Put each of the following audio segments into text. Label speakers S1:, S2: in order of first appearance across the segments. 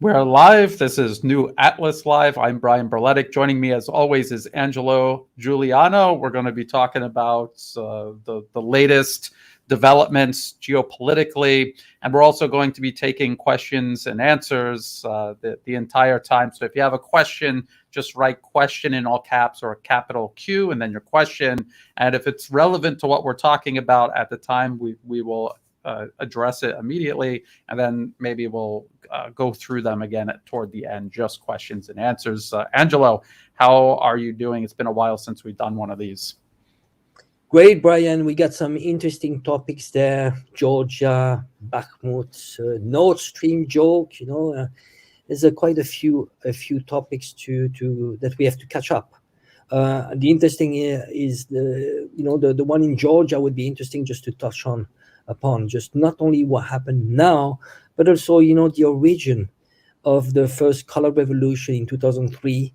S1: We're live. This is New Atlas Live. I'm Brian Berletic. Joining me, as always, is Angelo Giuliano. We're going to be talking about the latest developments geopolitically, and we're also going to be taking questions and answers the entire time. So if you have a question, just write question in all caps or a capital Q, and then your question. And if it's relevant to what we're talking about at the time, we will address it immediately, and then maybe we'll go through them again toward the end, just questions and answers. Angelo, how are you doing? It's been a while since we've done one of these.
S2: Great, Brian. We got some interesting topics there. Georgia, Bakhmut, Nord Stream joke. There's quite a few topics that we have to catch up. The interesting is the one in Georgia would be interesting just to touch upon, just not only what happened now, but also the origin of the first color revolution in 2003,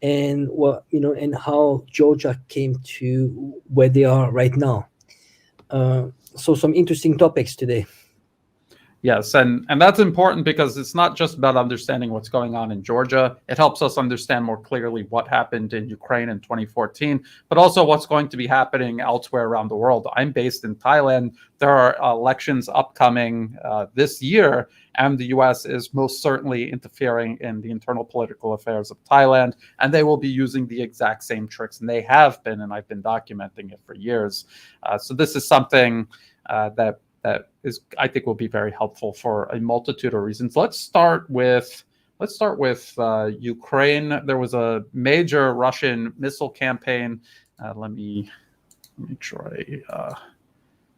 S2: and and how Georgia came to where they are right now. So some interesting topics today.
S1: Yes, and that's important because it's not just about understanding what's going on in Georgia. It helps us understand more clearly what happened in Ukraine in 2014, but also what's going to be happening elsewhere around the world. I'm based in Thailand. There are elections upcoming this year, and the U.S. is most certainly interfering in the internal political affairs of Thailand, and they will be using the exact same tricks, and they have been, and I've been documenting it for years. So this is something that is, I think, will be very helpful for a multitude of reasons. Let's start with Ukraine. There was a major Russian missile campaign. Let me make sure I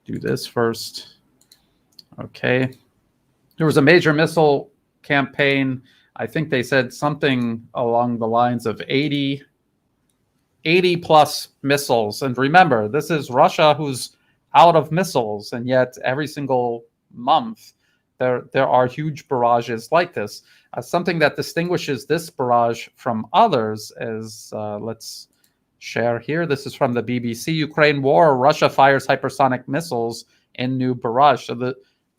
S1: do this first. Okay. There was a major missile campaign. I think they said something along the lines of 80 plus missiles. And remember, this is Russia who's out of missiles, and yet every single month there are huge barrages like this. Something that distinguishes this barrage from others is, let's share here. This is from the BBC. Ukraine war, Russia fires hypersonic missiles in new barrage. So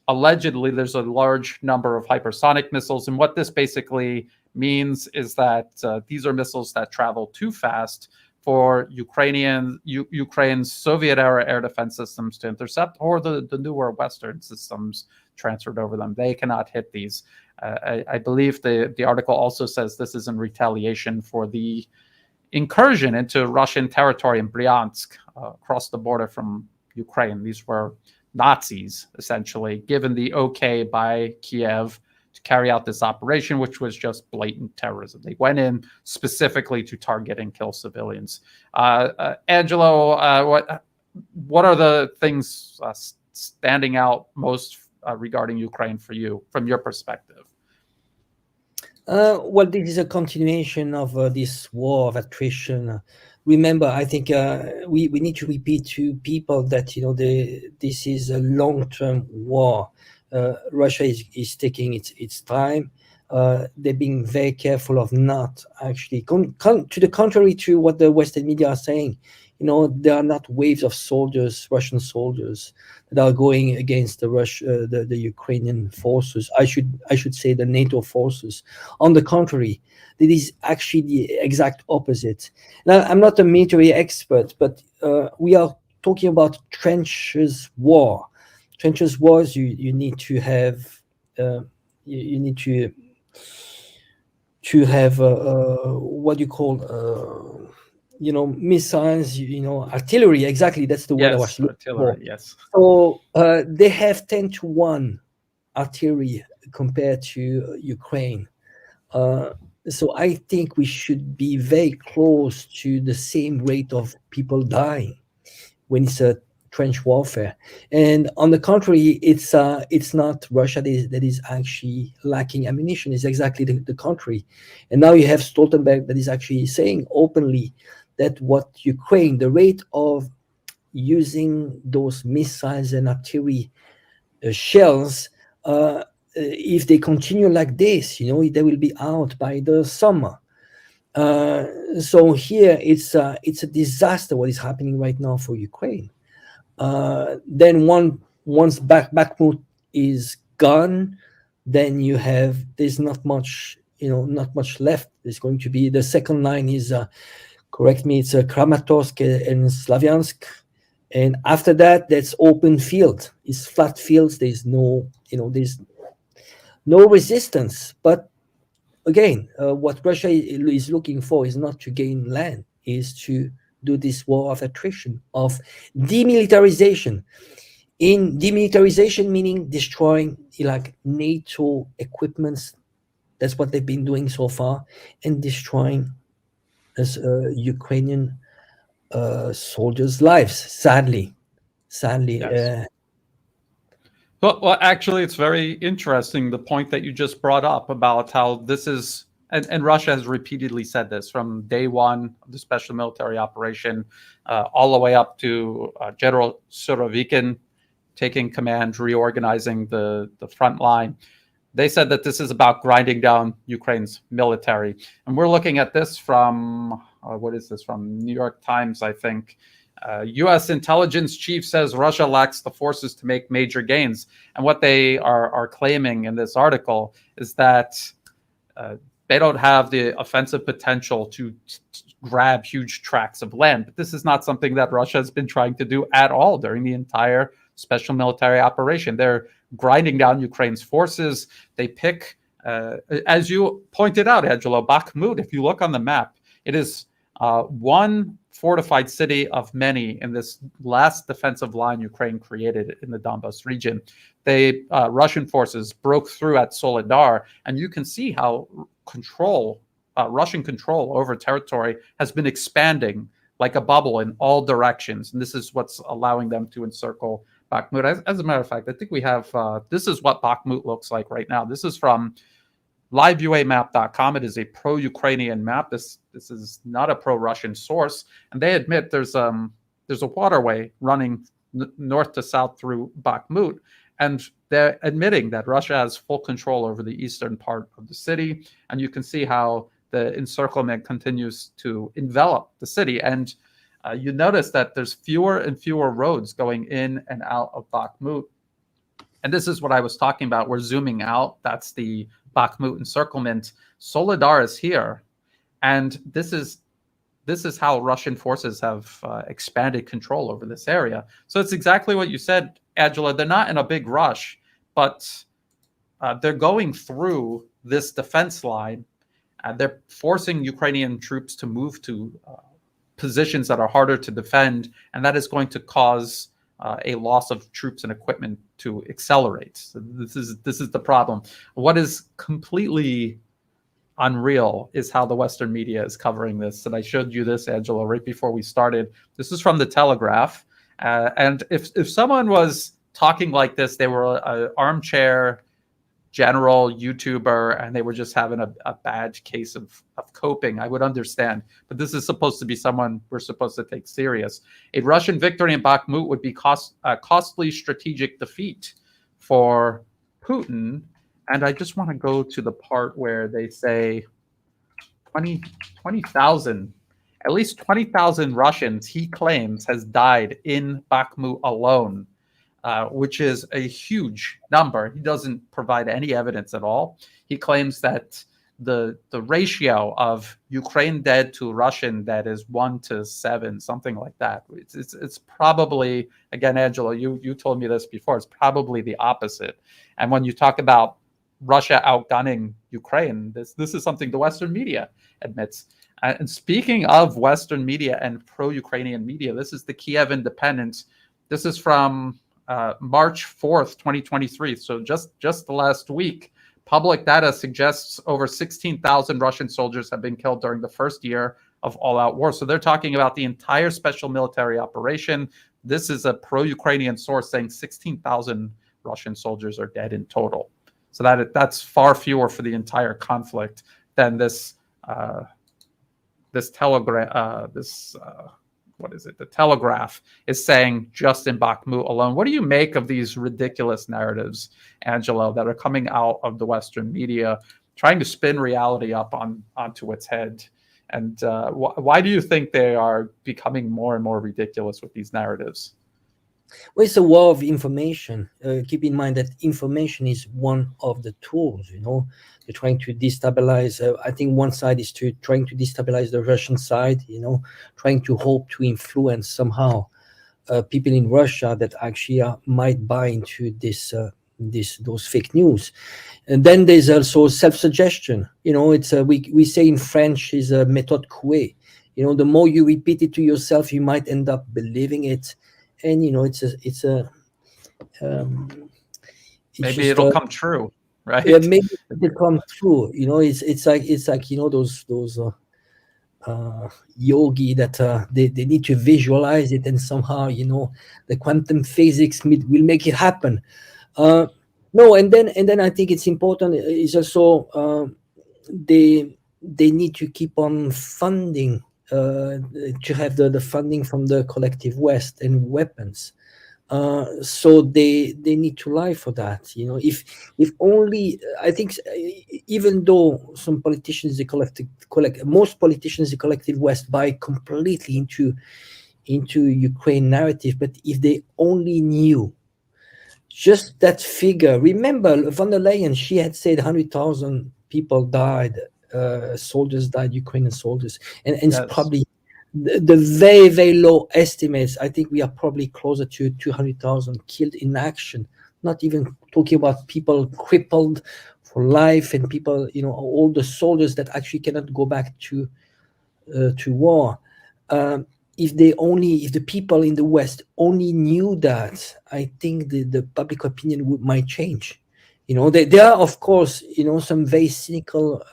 S1: allegedly there's a large number of hypersonic missiles, and what this basically means is that these are missiles that travel too fast for Ukraine's Soviet-era air defense systems to intercept, or the newer Western systems transferred over them. They cannot hit these. I believe the article also says this is in retaliation for the incursion into Russian territory in Bryansk, across the border from Ukraine. These were Nazis, essentially, given the okay by Kiev to carry out this operation, which was just blatant terrorism. They went in specifically to target and kill civilians. Angelo, what are the things standing out most regarding Ukraine for you, from your perspective?
S2: Well, this is a continuation of this war of attrition. Remember, I think we need to repeat to people that this is a long-term war. Russia is taking its time. They're being very careful of not actually, to the contrary to what the Western media are saying. There are not waves of soldiers, Russian soldiers, that are going against the Ukrainian forces. I should say the NATO forces. On the contrary, it is actually the exact opposite. Now, I'm not a military expert, but we are talking about trenches war. Trenches wars, you need to have what you call missiles, artillery. Exactly, that's the word I was looking for.
S1: Yes.
S2: So they have 10-1 artillery compared to Ukraine. So I think we should be very close to the same rate of people dying when it's a trench warfare. And on the contrary, it's not Russia that is actually lacking ammunition. It's exactly the contrary. And now you have Stoltenberg that is actually saying openly that what Ukraine, the rate of using those missiles and artillery shells, if they continue like this, they will be out by the summer. So here it's a disaster what is happening right now for Ukraine. Then once Bakhmut is gone, then there's not much, not much left. There's going to be the second line is, correct me, it's Kramatorsk and Slavyansk. And after that, that's open field. It's flat fields. There's there's no resistance. But again, what Russia is looking for is not to gain land, is to do this war of attrition, of demilitarization. In demilitarization, meaning destroying like NATO equipments. That's what they've been doing so far, and destroying as Ukrainian soldiers' lives. Sadly.
S1: Yes. Well, actually, it's very interesting, the point that you just brought up about how this is, and Russia has repeatedly said this from day one of the special military operation, all the way up to General Surovikin taking command, reorganizing the front line. They said that this is about grinding down Ukraine's military. And we're looking at this from, what is this, from New York Times, I think. U.S. intelligence chief says Russia lacks the forces to make major gains. And what they are claiming in this article is that they don't have the offensive potential to grab huge tracts of land. But this is not something that Russia has been trying to do at all during the entire special military operation. They're grinding down Ukraine's forces. They pick, as you pointed out, Angelo, Bakhmut, if you look on the map, it is one fortified city of many in this last defensive line Ukraine created in the Donbas region. Russian forces broke through at Soledar, and you can see how Russian control over territory has been expanding like a bubble in all directions. And this is what's allowing them to encircle Bakhmut. As a matter of fact, I think we have, this is what Bakhmut looks like right now. This is from liveuamap.com. It is a pro-Ukrainian map. This is not a pro-Russian source, and they admit there's a waterway running north to south through Bakhmut, and they're admitting that Russia has full control over the eastern part of the city. And you can see how the encirclement continues to envelop the city. And you notice that there's fewer and fewer roads going in and out of Bakhmut. And this is what I was talking about. We're zooming out. That's the Bakhmut encirclement. Soledar is here. And this is how Russian forces have expanded control over this area. So it's exactly what you said, Angela. They're not in a big rush, but they're going through this defense line. They're forcing Ukrainian troops to move to positions that are harder to defend, and that is going to cause a loss of troops and equipment to accelerate. So this is the problem. What is completely unreal is how the Western media is covering this. And I showed you this, Angela, right before we started. This is from the Telegraph. And if someone was talking like this, they were an armchair general YouTuber and they were just having a bad case of coping, I would understand. But this is supposed to be someone we're supposed to take serious. A Russian victory in Bakhmut would be a costly strategic defeat for Putin. And I just want to go to the part where they say 20,000, at least 20,000 Russians, he claims, has died in Bakhmut alone. Which is a huge number. He doesn't provide any evidence at all. He claims that the ratio of Ukraine dead to Russian dead is 1-7, something like that. It's probably, again, Angela, you told me this before, it's probably the opposite. And when you talk about Russia outgunning Ukraine, this is something the Western media admits. And speaking of Western media and pro-Ukrainian media, this is the Kiev Independent. This is from March 4th, 2023. So just the last week, public data suggests over 16,000 Russian soldiers have been killed during the first year of all-out war. So they're talking about the entire special military operation. This is a pro-Ukrainian source saying 16,000 Russian soldiers are dead in total. So that's far fewer for the entire conflict than this telegram. What is it? The Telegraph is saying just in Bakhmut alone. What do you make of these ridiculous narratives, Angelo, that are coming out of the Western media, trying to spin reality up onto its head? And why do you think they are becoming more and more ridiculous with these narratives?
S2: Well, it's a war of information. Keep in mind that information is one of the tools. They're trying to destabilize. I think one side is trying to destabilize the Russian side. Trying to hope to influence somehow people in Russia that actually might buy into those fake news. And then there's also self-suggestion. It's we say in French is a méthode couée. The more you repeat it to yourself, you might end up believing it. And
S1: maybe it'll come true, right?
S2: Yeah, maybe it come true. It's like those yogi that they need to visualize it, and somehow the quantum physics will make it happen. No, and then I think it's important is also they need to keep on funding, to have the funding from the collective West and weapons. So they need to lie for that. If only, I think, even though some politicians, most politicians, the collective West buy completely into Ukraine narrative, but if they only knew just that figure. Remember, von der Leyen, she had said 100,000 people died, soldiers died, Ukrainian soldiers, and
S1: Yes.
S2: It's probably the very, very low estimates. I think we are probably closer to 200,000 killed in action, not even talking about people crippled for life and people, all the soldiers that actually cannot go back to war. If the people in the West only knew that, I think the public opinion might change. There are, of course, some very cynical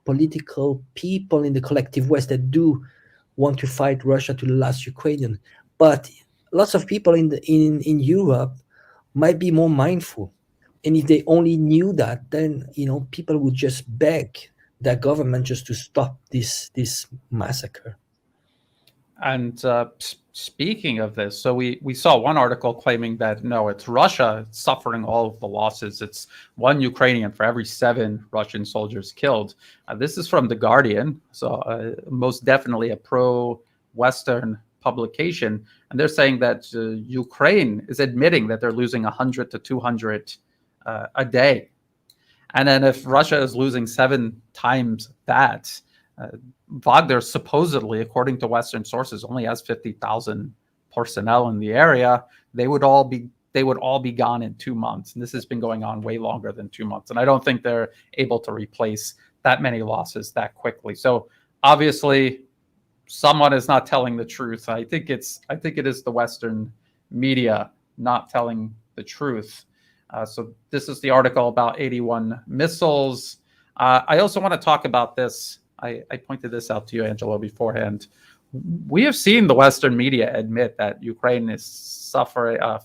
S2: political people in the collective West that do want to fight Russia to the last Ukrainian, but lots of people in Europe might be more mindful, and if they only knew that, then people would just beg their government just to stop this massacre.
S1: And speaking of this, so we saw one article claiming that no, it's Russia suffering all of the losses. It's one Ukrainian for every 7 Russian soldiers killed. This is from The Guardian, so most definitely a pro-Western publication. And they're saying that Ukraine is admitting that they're losing 100 to 200 a day. And then if Russia is losing 7 times that, Wagner supposedly, according to Western sources, only has 50,000 personnel in the area. They would all be gone in 2 months, and this has been going on way longer than 2 months. And I don't think they're able to replace that many losses that quickly. So obviously, someone is not telling the truth. I think it is the Western media not telling the truth. So this is the article about 81 missiles. I also want to talk about this. I pointed this out to you, Angelo, beforehand. We have seen the Western media admit that Ukraine is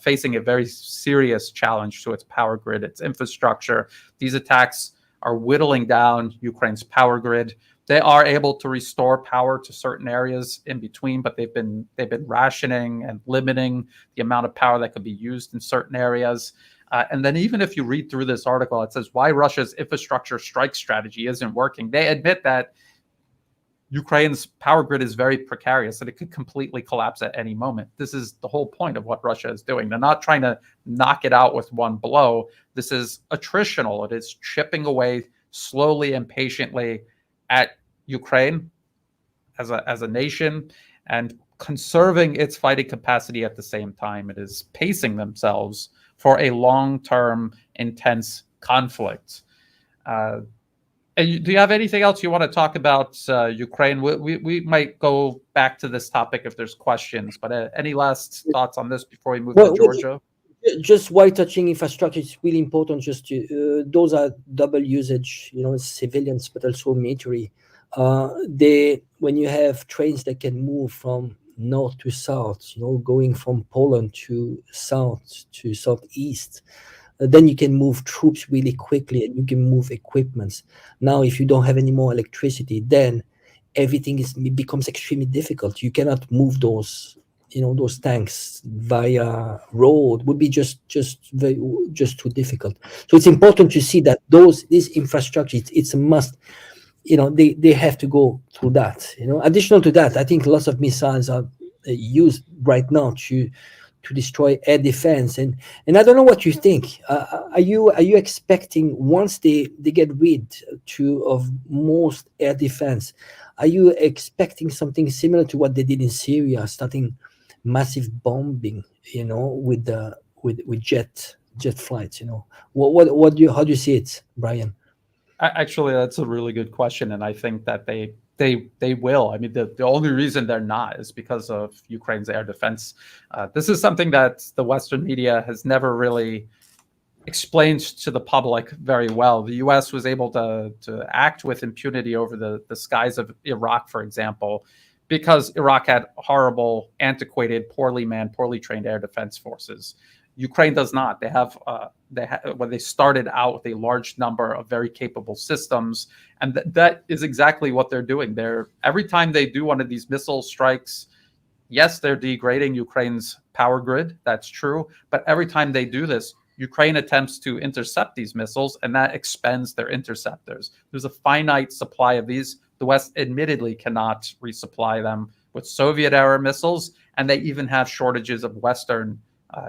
S1: facing a very serious challenge to its power grid, its infrastructure. These attacks are whittling down Ukraine's power grid. They are able to restore power to certain areas in between, but they've been rationing and limiting the amount of power that could be used in certain areas. And then even if you read through this article, it says why Russia's infrastructure strike strategy isn't working. They admit that Ukraine's power grid is very precarious and it could completely collapse at any moment. This is the whole point of what Russia is doing. They're not trying to knock it out with one blow. This is attritional. It is chipping away slowly and patiently at Ukraine as a nation and conserving its fighting capacity at the same time. It is pacing themselves for a long-term, intense conflict. And do you have anything else you want to talk about Ukraine? We might go back to this topic if there's questions, but any last thoughts on this before we move to Georgia?
S2: Just while touching infrastructure, it's really important just to, those are double usage, civilians, but also military. When you have trains that can move from north to south, going from Poland to southeast, then you can move troops really quickly and you can move equipments. Now, if you don't have any more electricity, then everything becomes extremely difficult. You cannot move those tanks via road. Would be just too difficult. So it's important to see that this infrastructure, it's a must. They have to go through that. Additional to that, I think lots of missiles are used right now to to destroy air defense. And I don't know what you think. Are you expecting, once they get rid of most air defense, are you expecting something similar to what they did in Syria, starting massive bombing, with jet flights? How do you see it, Brian?
S1: Actually, that's a really good question, and I think that they will. I mean, the only reason they're not is because of Ukraine's air defense. This is something that the Western media has never really explained to the public very well. The U.S. was able to act with impunity over the skies of Iraq, for example, because Iraq had horrible, antiquated, poorly manned, poorly trained air defense forces. Ukraine does not. When they started out with a large number of very capable systems, and that is exactly what they're doing. Every time they do one of these missile strikes, yes, they're degrading Ukraine's power grid. That's true. But every time they do this, Ukraine attempts to intercept these missiles, and that expends their interceptors. There's a finite supply of these. The West admittedly cannot resupply them with Soviet-era missiles, and they even have shortages of Western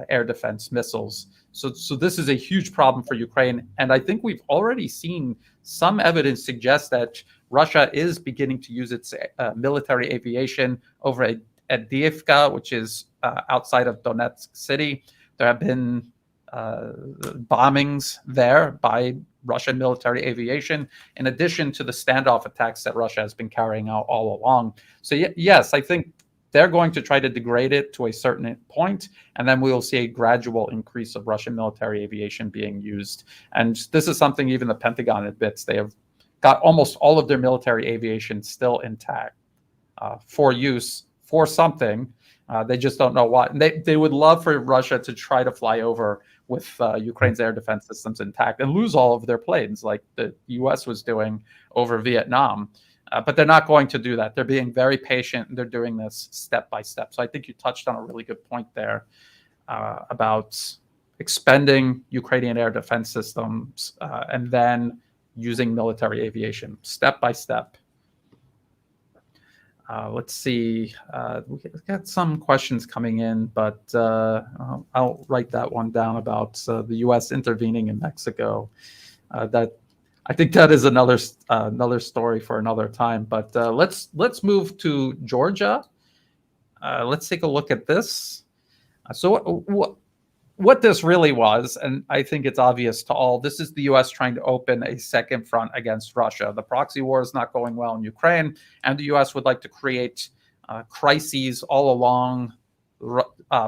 S1: air defense missiles. So this is a huge problem for Ukraine. And I think we've already seen some evidence suggest that Russia is beginning to use its military aviation over at Avdiivka, which is outside of Donetsk city. There have been bombings there by Russian military aviation, in addition to the standoff attacks that Russia has been carrying out all along. So yes, I think they're going to try to degrade it to a certain point, and then we will see a gradual increase of Russian military aviation being used. And this is something even the Pentagon admits. They have got almost all of their military aviation still intact for use for something. They just don't know what. And they would love for Russia to try to fly over with Ukraine's air defense systems intact and lose all of their planes like the U.S. was doing over Vietnam. But they're not going to do that. They're being very patient, and they're doing this step by step. So I think you touched on a really good point there about expending Ukrainian air defense systems and then using military aviation step by step. Let's see. We've got some questions coming in, but I'll write that one down about the U.S. intervening in Mexico. I think that is another story for another time. But let's move to Georgia. Let's take a look at this. So what this really was, and I think it's obvious to all, this is the U.S. trying to open a second front against Russia. The proxy war is not going well in Ukraine, and the U.S. would like to create crises all along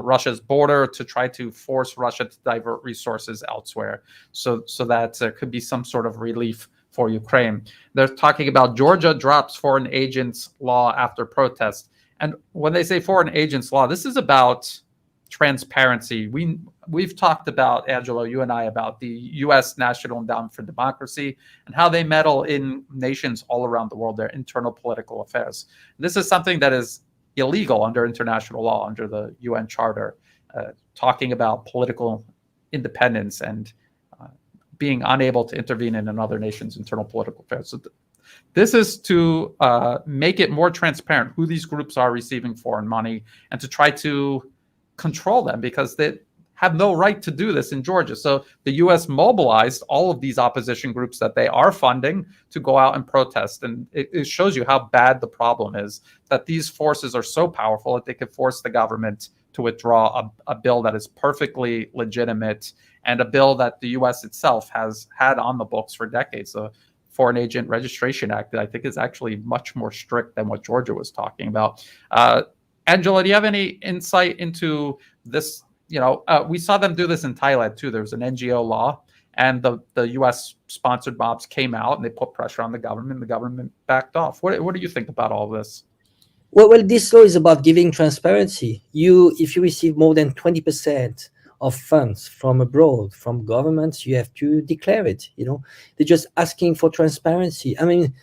S1: Russia's border to try to force Russia to divert resources elsewhere, so that there could be some sort of relief for Ukraine. They're talking about Georgia drops foreign agents law after protest. And when they say foreign agents law, this is about transparency. We've talked about, Angelo, you and I, about the U.S. National Endowment for Democracy and how they meddle in nations all around the world, their internal political affairs. This is something that is illegal under international law, under the UN Charter, talking about political independence and being unable to intervene in another nation's internal political affairs. So this is to make it more transparent who these groups are receiving foreign money and to try to control them, because they have no right to do this in Georgia. So the U.S. mobilized all of these opposition groups that they are funding to go out and protest. And it shows you how bad the problem is, that these forces are so powerful that they could force the government to withdraw a bill that is perfectly legitimate and a bill that the U.S. itself has had on the books for decades. The Foreign Agent Registration Act, that I think is actually much more strict than what Georgia was talking about. Angela, do you have any insight into this? We saw them do this in Thailand too. There was an NGO law, and the U.S. sponsored mobs came out and they put pressure on the government. The government backed off. What do you think about all this?
S2: Well, this law is about giving transparency. If you receive more than 20% of funds from abroad, from governments, you have to declare it. They're just asking for transparency. I mean,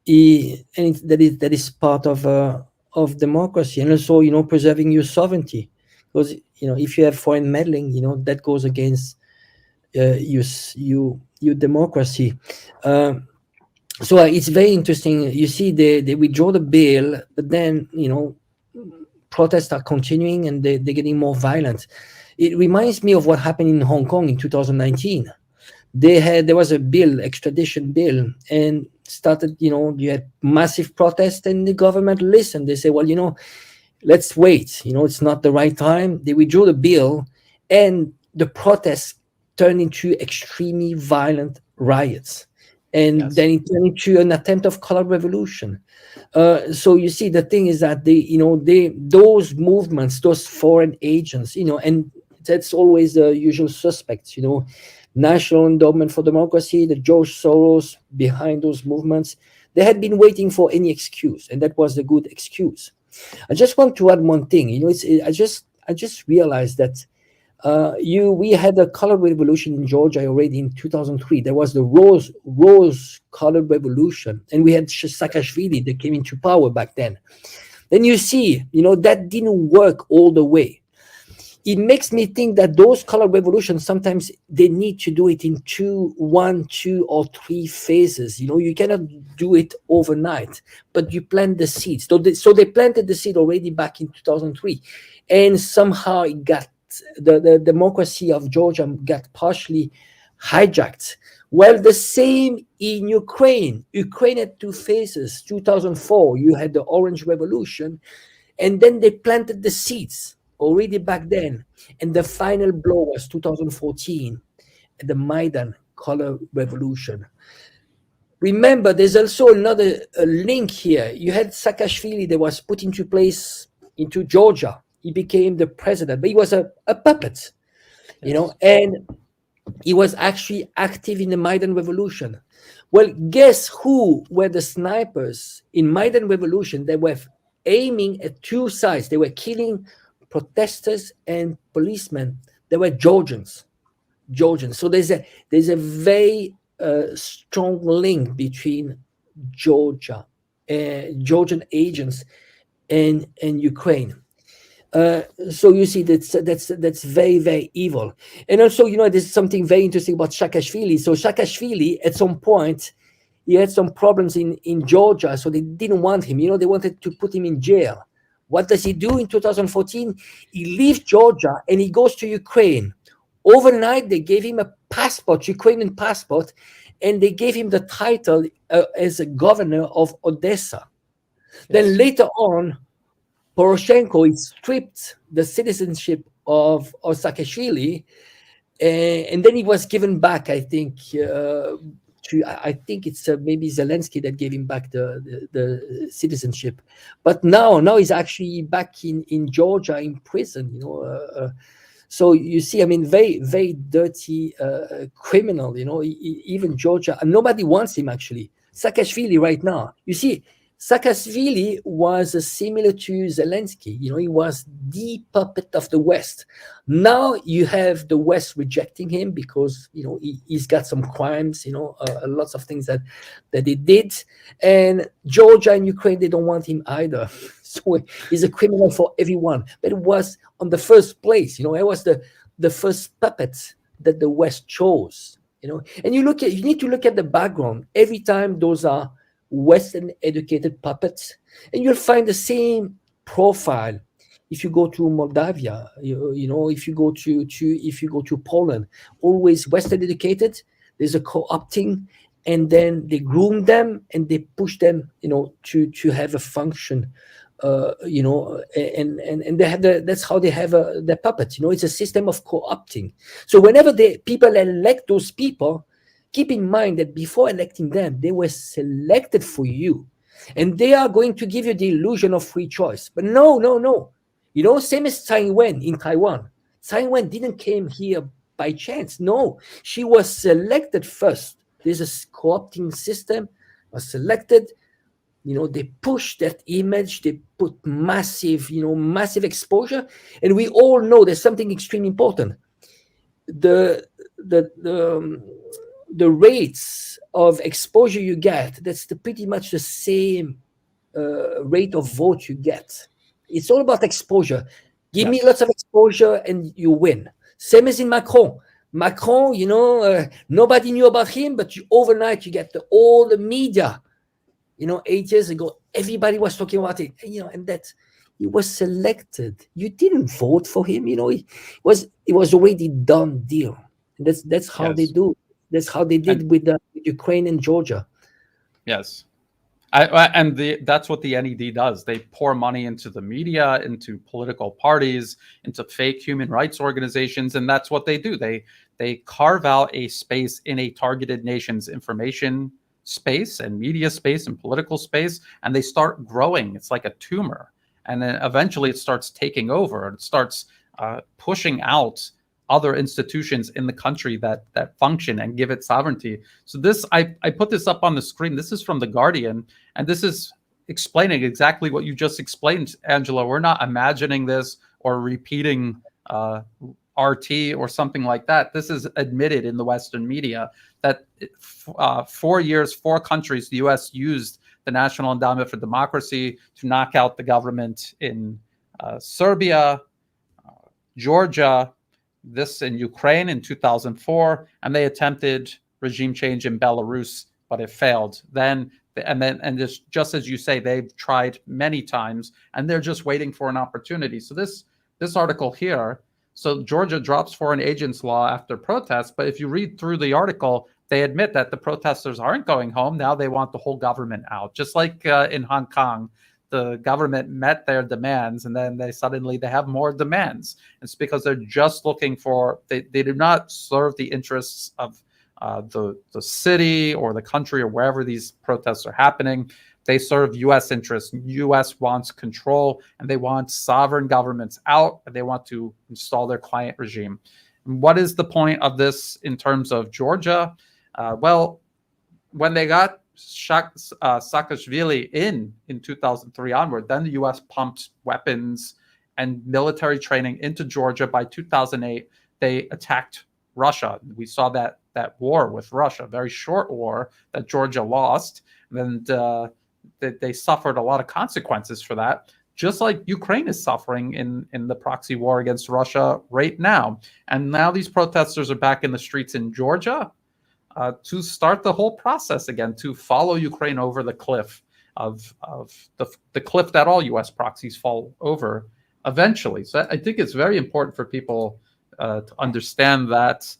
S2: and that is part of democracy, and also preserving your sovereignty, because if you have foreign meddling, that goes against your democracy. So it's very interesting. You see, they withdraw the bill, but then protests are continuing and they're getting more violent. It reminds me of what happened in Hong Kong in 2019. There was a bill, extradition bill, and started, you had massive protests, and the government listened. They say, well, let's wait. It's not the right time. They withdrew the bill, and the protests turned into extremely violent riots. And then it turned into an attempt of color revolution. So you see, the thing is that those movements, those foreign agents, and that's always the usual suspects, National Endowment for Democracy, the George Soros behind those movements, they had been waiting for any excuse, and that was a good excuse. I just want to add one thing. I just realized that we had a color revolution in Georgia already in 2003. There was the rose color revolution, and we had Saakashvili that came into power back then. Then you see, that didn't work all the way. It makes me think that those color revolutions, sometimes they need to do it in 1, 2, or 3 phases. You cannot do it overnight, but you plant the seeds. So they planted the seed already back in 2003, and somehow it got the democracy of Georgia got partially hijacked. Well, the same in Ukraine. Ukraine had 2 phases. 2004, you had the Orange Revolution, and then they planted the seeds already back then. And the final blow was 2014, the Maidan color revolution. Remember, there's also another link here. You had Saakashvili that was put into place into Georgia. He became the president, but he was a puppet, and he was actually active in the Maidan revolution. Well, guess who were the snipers in Maidan revolution? They were aiming at 2 sides. They were killing protesters and policemen. They were Georgians. So there's a very strong link between Georgia, Georgian agents, and Ukraine. So you see, that's very, very evil. And also, there's something very interesting about Saakashvili. So Saakashvili, at some point, he had some problems in Georgia, so they didn't want him. They wanted to put him in jail. What does he do in 2014? He leaves Georgia and he goes to Ukraine. Overnight, they gave him a passport, Ukrainian passport, and they gave him the title as a governor of Odessa. Yes. Then later on, Poroshenko stripped the citizenship of Saakashvili, and then he was given back, I think, I think it's maybe Zelensky that gave him back the citizenship. But now he's actually back in Georgia in prison. So you see, very, very dirty criminal. Even Georgia, and nobody wants him actually. Saakashvili right now. You see, Saakashvili was similar to Zelensky. He was the puppet of the West. Now you have the West rejecting him because he's got some crimes. Lots of things that he did, and Georgia and Ukraine, they don't want him either. So he's a criminal for everyone. But it was on the first place. It was the first puppet that the West chose. And you need to look at the background every time those are Western educated puppets, and you'll find the same profile. If you go to Moldavia, if you go to Poland, always Western educated. There's a co-opting, and then they groom them and they push them, to have a function, and they have that's how they have their puppets. It's a system of co-opting. So whenever people elect those people, keep in mind that before electing them, they were selected for you, and they are going to give you the illusion of free choice. But no. Same as Tsai Ing-wen in Taiwan. Tsai Ing-wen didn't came here by chance. No, she was selected first. There's a co-opting system. Was selected. They push that image. They put massive exposure, and we all know there's something extremely important. The rates of exposure you get, that's pretty much the same rate of vote you get. It's all about exposure. Give me lots of exposure and you win. Same as in Macron. Nobody knew about him, but overnight you get all the media. 8 years ago, everybody was talking about it. And that he was selected. You didn't vote for him. It was already done deal. That's how they
S1: Yes.
S2: do. That's how they
S1: And
S2: did with Ukraine and Georgia.
S1: yes. That's what the NED does. They pour money into the media, into political parties, into fake human rights organizations, and that's what they do. They carve out a space in a targeted nation's information space and media space and political space, and they start growing. It's like a tumor, and then eventually it starts taking over. It starts pushing out other institutions in the country that function and give it sovereignty. So this, I put this up on the screen. This is from The Guardian, and this is explaining exactly what you just explained, Angela. We're not imagining this or repeating RT or something like that. This is admitted in the Western media that 4 years, 4 countries, the U.S. used the National Endowment for Democracy to knock out the government in Serbia, Georgia, this in Ukraine in 2004, and they attempted regime change in Belarus, but it failed. Just as you say, they've tried many times, and they're just waiting for an opportunity. So this article here, so Georgia drops foreign agents law after protests, but if you read through the article, they admit that the protesters aren't going home. Now they want the whole government out, just like in Hong Kong. The government met their demands, and then they have more demands. It's because they're just looking for, they do not serve the interests of the city or the country or wherever these protests are happening. They serve U.S. interests. U.S. wants control, and they want sovereign governments out, and they want to install their client regime. And what is the point of this in terms of Georgia? Well, when they got Saakashvili in 2003 onward, then the U.S. pumped weapons and military training into Georgia. By 2008, they attacked Russia. We saw that war with Russia, very short war that Georgia lost, and they suffered a lot of consequences for that, just like Ukraine is suffering in the proxy war against Russia right now. And now these protesters are back in the streets in Georgia to start the whole process again, to follow Ukraine over the cliff of the cliff that all U.S. proxies fall over eventually. So I think it's very important for people to understand that.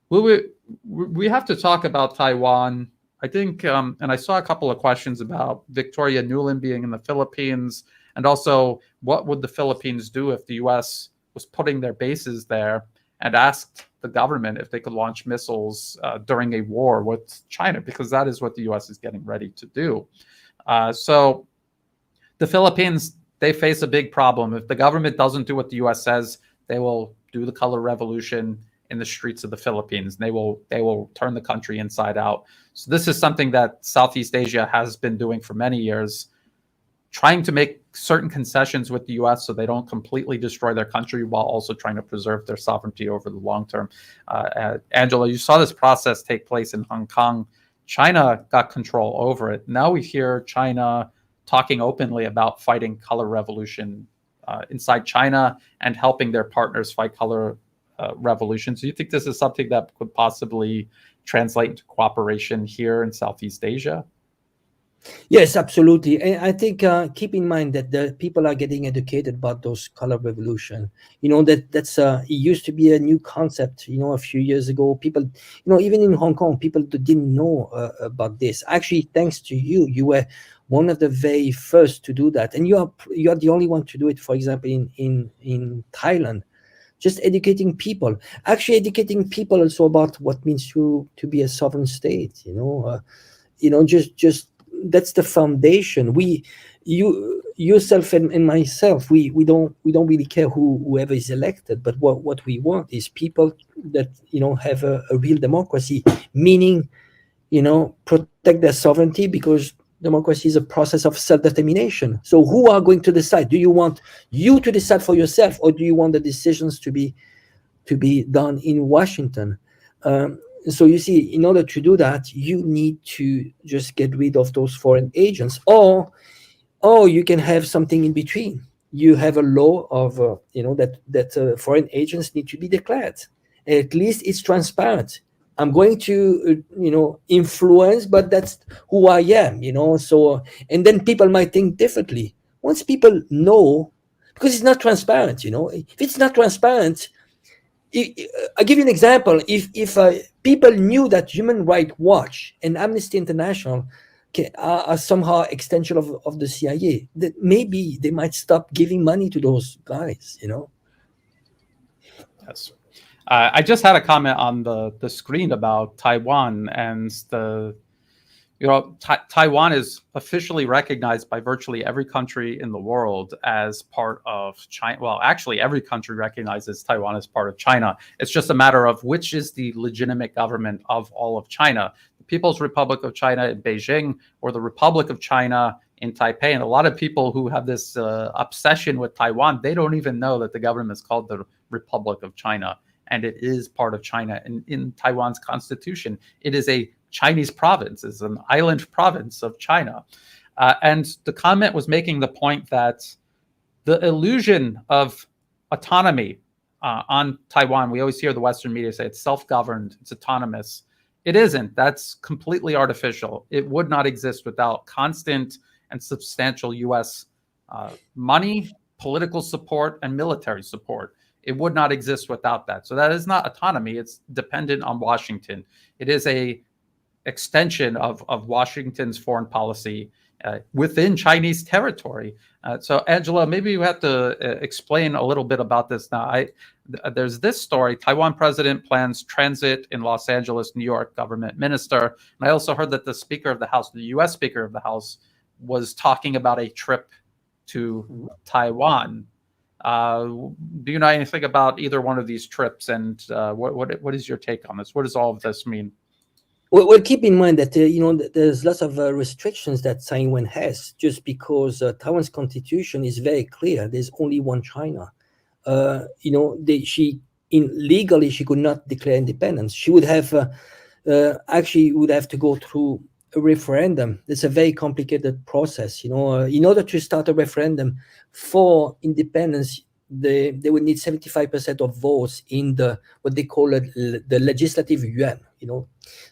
S1: We have to talk about Taiwan. I think, and I saw a couple of questions about Victoria Nuland being in the Philippines, and also what would the Philippines do if the U.S. was putting their bases there, and asked the government if they could launch missiles during a war with China, because that is what the U.S. is getting ready to do. So the Philippines, they face a big problem. If the government doesn't do what the U.S. says, they will do the color revolution in the streets of the Philippines. They will turn the country inside out. So this is something that Southeast Asia has been doing for many years, trying to make certain concessions with the U.S. so they don't completely destroy their country, while also trying to preserve their sovereignty over the long term. Angela, you saw this process take place in Hong Kong. China got control over it. Now we hear China talking openly about fighting color revolution inside China and helping their partners fight color revolution. So you think this is something that could possibly translate into cooperation here in Southeast Asia?
S2: Yes, absolutely. And I think keep in mind that the people are getting educated about those color revolution. That's it used to be a new concept. A few years ago, people, even in Hong Kong, people didn't know about this. Actually, thanks to you, you were one of the very first to do that, and you are the only one to do it. For example, in Thailand, just educating people, also about what it means to be a sovereign state. Just that's the foundation. You yourself and myself, we don't really care whoever is elected, but what we want is people that have a real democracy, meaning protect their sovereignty, because democracy is a process of self-determination. So who are going to decide? Do you want you to decide for yourself, or do you want the decisions to be done in Washington? So you see, in order to do that, you need to just get rid of those foreign agents, or you can have something in between. You have a law of that foreign agents need to be declared. At least it's transparent. I'm going to influence, but that's who I am. So, and then people might think differently. once people know, because it's not transparent, if it's not transparent, I'll give you an example. If people knew that Human Rights Watch and Amnesty International are somehow extension of the CIA, that maybe they might stop giving money to those guys,
S1: Yes. I just had a comment on the screen about Taiwan and Taiwan is officially recognized by virtually every country in the world as part of China. Well, actually, every country recognizes Taiwan as part of China. It's just a matter of which is the legitimate government of all of China. The People's Republic of China in Beijing or the Republic of China in Taipei. And a lot of people who have this obsession with Taiwan, they don't even know that the government is called the Republic of China. And it is part of China. And in Taiwan's constitution, it is a Chinese province, is an island province of China. And the comment was making the point that the illusion of autonomy on Taiwan, we always hear the Western media say it's self-governed, it's autonomous. It isn't. That's completely artificial. It would not exist without constant and substantial U.S. Money, political support, and military support. It would not exist without that. So that is not autonomy. It's dependent on Washington. It is a extension of Washington's foreign policy within Chinese territory. So, Angela, maybe you have to explain a little bit about this now. There's this story: Taiwan president plans transit in Los Angeles, New York, government minister. And I also heard that the Speaker of the House, the U.S. Speaker of the House, was talking about a trip to Taiwan. Do you know anything about either one of these trips? And what is your take on this? What does all of this mean?
S2: Well, keep in mind that there's lots of restrictions that Taiwan has, just because Taiwan's constitution is very clear. There's only one China. Legally she could not declare independence. She would have to go through a referendum. It's a very complicated process. In order to start a referendum for independence, they would need 75% of votes in what they call the legislative yuan.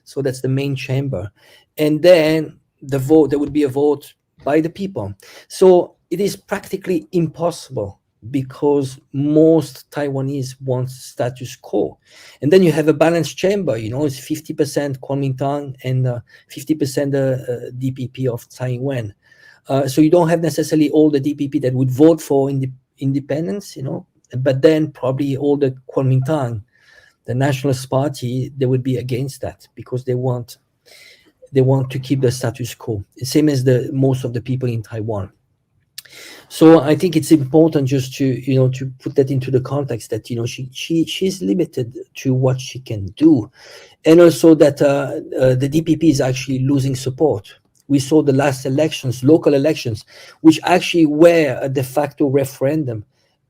S2: So that's the main chamber, and then there would be a vote by the people. So it is practically impossible, because most Taiwanese want status quo. And then you have a balanced chamber, it's 50% Kuomintang and 50% DPP of Taiwan. So you don't have necessarily all the DPP that would vote for independence, but then probably all the Kuomintang, the Nationalist Party, they would be against that, because they want to keep the status quo, same as most of the people in Taiwan. So I think it's important just to put that into the context that she's limited to what she can do, and also that the DPP is actually losing support. We saw the last elections, local elections, which actually were a de facto referendum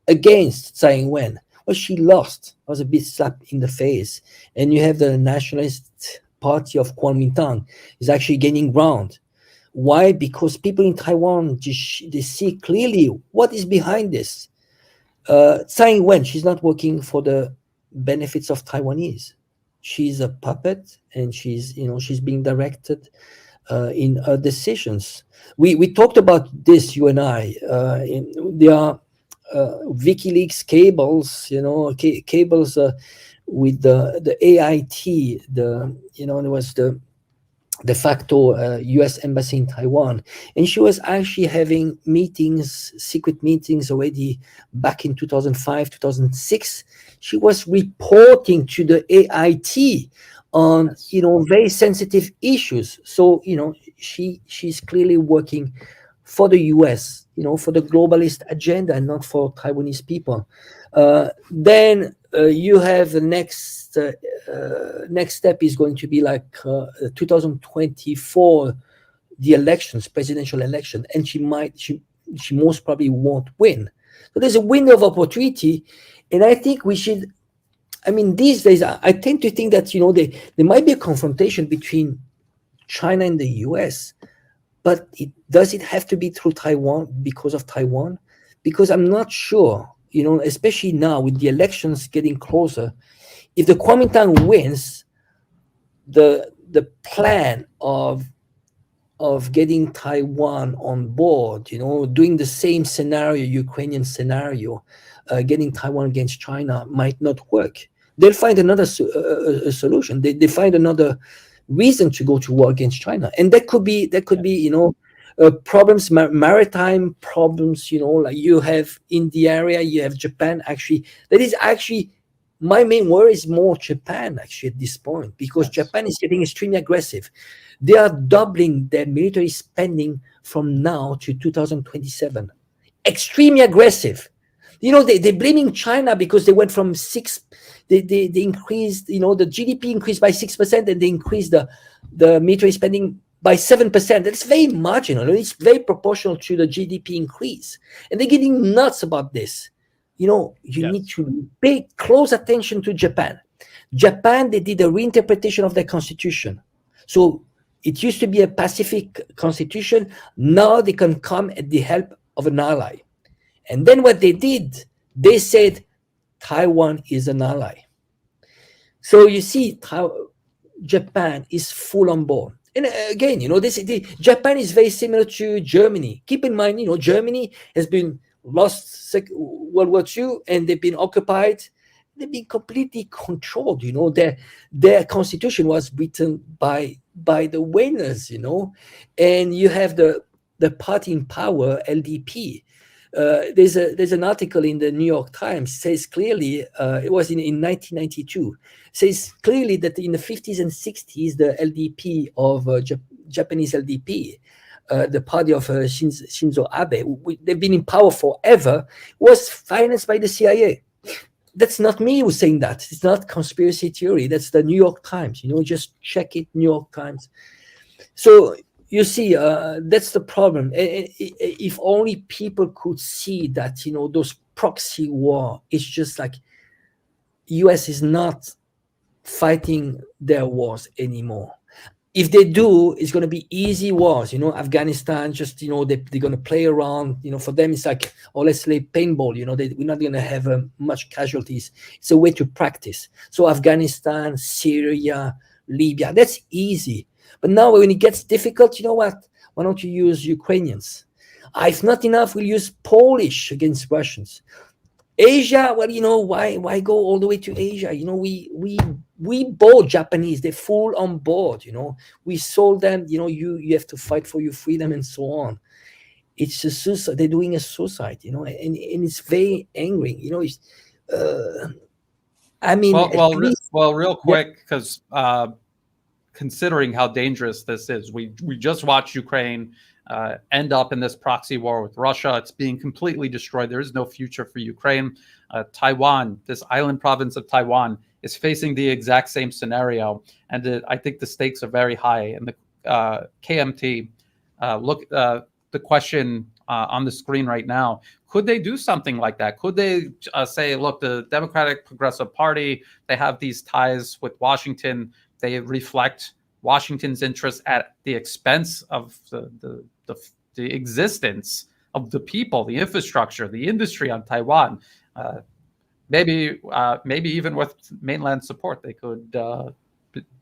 S2: against Tsai Ing-wen. Well, she lost. It was a bit slap in the face. And you have the Nationalist Party of Kuomintang is actually gaining ground. Why? Because people in Taiwan, they see clearly what is behind this. Tsai Ing-wen, she's not working for the benefits of Taiwanese. She's a puppet, and she's being directed in her decisions. We talked about this, you and I. There are WikiLeaks cables, cables with the AIT, there was the de facto US embassy in Taiwan, and she was actually having secret meetings already back in 2005, 2006. She was reporting to the AIT on very sensitive issues. So she's clearly working for the US, for the globalist agenda, and not for Taiwanese people. Then you have the next step is going to be like 2024, the elections, presidential election, and she most probably won't win. So there's a window of opportunity, and I think we should. I mean, these days, I tend to think that there might be a confrontation between China and the US, but does it have to be through Taiwan, because of Taiwan? Because I'm not sure, especially now with the elections getting closer, if the Kuomintang wins, the plan of of getting Taiwan on board, doing the same scenario, Ukrainian scenario, getting Taiwan against China might not work. They'll find another a solution. They find another reason to go to war against China, and that could be problems, maritime problems. Like you have in the area, you have Japan. Actually, that is actually my main worry is more Japan actually at this point, because
S1: Yes.
S2: Japan is getting extremely aggressive. They are doubling their military spending from now to 2027. Extremely aggressive. They're blaming China because they went from they increased, the GDP increased by 6%, and they increased the military spending by 7%. That's very marginal. It's very proportional to the GDP increase. And they're getting nuts about this. You need to pay close attention to Japan. Japan, they did a reinterpretation of their constitution. So it used to be a Pacific constitution. Now they can come at the help of an ally. And then what they did, they said Taiwan is an ally. So you see, Japan is full on board. And again, Japan is very similar to Germany. Keep in mind, Germany has been lost World War II, and they've been occupied. They've been completely controlled. Their constitution was written by the winners. And you have the party in power, LDP. There's an article in the New York Times says clearly, it was in 1992, says clearly that in the 50s and 60s, the LDP of Japanese LDP, the party of Shinzo Abe, they've been in power forever, was financed by the CIA. That's not me who's saying that. It's not conspiracy theory. That's the New York Times. Just check it, New York Times. So you see, that's the problem. If only people could see that, those proxy war, it's just like US is not fighting their wars anymore. If they do, it's going to be easy wars. Afghanistan, just, they're going to play around. For them, it's like, oh, let's play paintball. We're not going to have much casualties. It's a way to practice. So Afghanistan, Syria, Libya, that's easy. But now when it gets difficult, you know what? Why don't you use Ukrainians? If not enough, we'll use Polish against Russians. Asia, well, why go all the way to Asia? We bought Japanese. They're full on board. We sold them. You have to fight for your freedom and so on. It's a suicide. They're doing a suicide. And it's very angry. I mean,
S1: real quick, because considering how dangerous this is, we just watched Ukraine end up in this proxy war with Russia. It's being completely destroyed. There is no future for Ukraine. Taiwan, this island province of Taiwan, is facing the exact same scenario, and I think the stakes are very high. And the KMT, the question on the screen right now: could they do something like that? Could they say, "Look, the Democratic Progressive Party, they have these ties with Washington. They reflect Washington's interests at the expense of the existence of the people, the infrastructure, the industry on Taiwan. Maybe even with mainland support, they could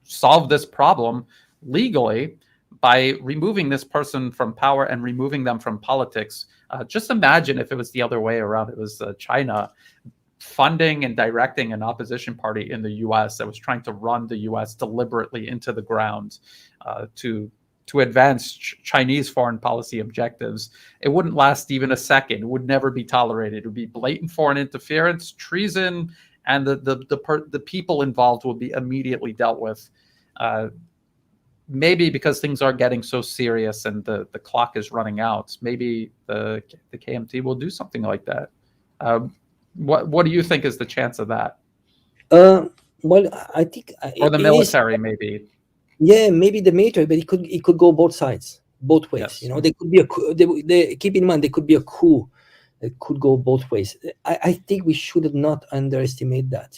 S1: solve this problem legally by removing this person from power and removing them from politics. Just imagine if it was the other way around. It was China funding and directing an opposition party in the U.S. that was trying to run the U.S. deliberately into the ground to advance Chinese foreign policy objectives. It wouldn't last even a second. It would never be tolerated. It would be blatant foreign interference, treason, and the people involved would be immediately dealt with. Maybe because things are getting so serious and the clock is running out, maybe the KMT will do something like that. What do you think is the chance of that?
S2: Well, I think,
S1: or the military, maybe.
S2: Yeah, maybe the military, but it could go both sides, both ways.
S1: Yes.
S2: There could be a coup. They keep in mind there could be a coup that could go both ways. I think we should not underestimate that.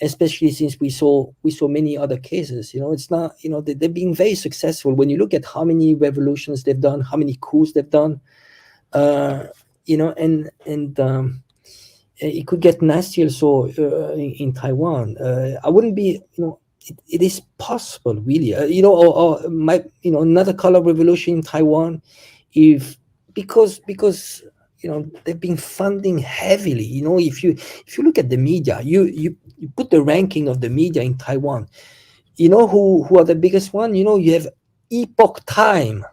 S2: Especially since we saw many other cases. It's not. They've been very successful. When you look at how many revolutions they've done, how many coups they've done, it could get nasty also in Taiwan. I wouldn't be it is possible, really. Or another color revolution in Taiwan, if because they've been funding heavily. If you look at the media, you put the ranking of the media in Taiwan. Who are the biggest one? You have Epoch Time,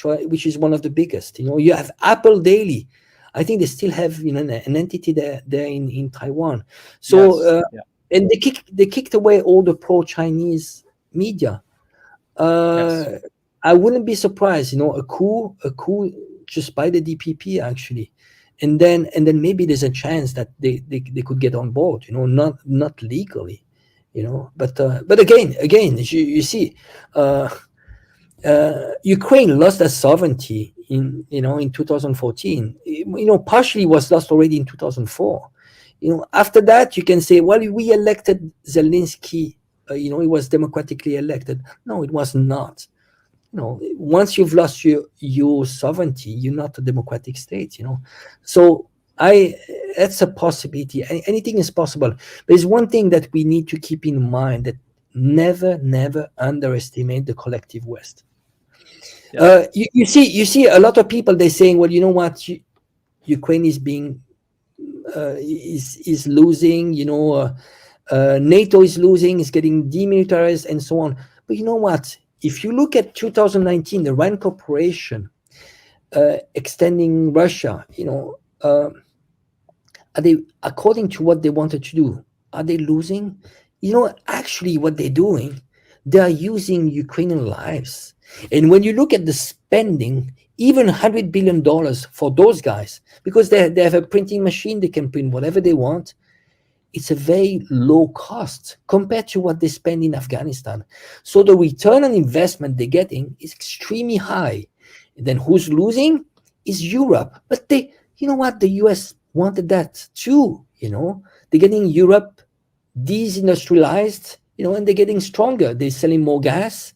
S2: which is one of the biggest. You have Apple Daily. I think they still have an entity there in Taiwan. So
S1: Yes. Yeah.
S2: and they kicked away all the pro-Chinese media.
S1: Yes.
S2: I wouldn't be surprised, a coup just by the DPP actually, and then maybe there's a chance that they could get on board, not legally, but again, you see, Ukraine lost their sovereignty in 2014. Partially was lost already in 2004. After that, you can say, well, we elected Zelensky. He was democratically elected. No, it was not. Once you've lost your sovereignty, you're not a democratic state. So that's a possibility. Anything is possible. There's one thing that we need to keep in mind, that never underestimate the collective West.
S1: Yes.
S2: You see a lot of people, they're saying, well, you know what, Ukraine is being is losing, NATO is losing, is getting demilitarized and so on. But you know what, if you look at 2019, the Rand Corporation extending Russia, are they, according to what they wanted to do, are they losing? Actually what they're doing, they are using Ukrainian lives. And when you look at the spending, even $100 billion for those guys, because they have a printing machine, they can print whatever they want. It's a very low cost compared to what they spend in Afghanistan. So the return on investment they're getting is extremely high. And then who's losing is Europe. But you know what? The US wanted that too. They're getting Europe deindustrialized, and they're getting stronger. They're selling more gas,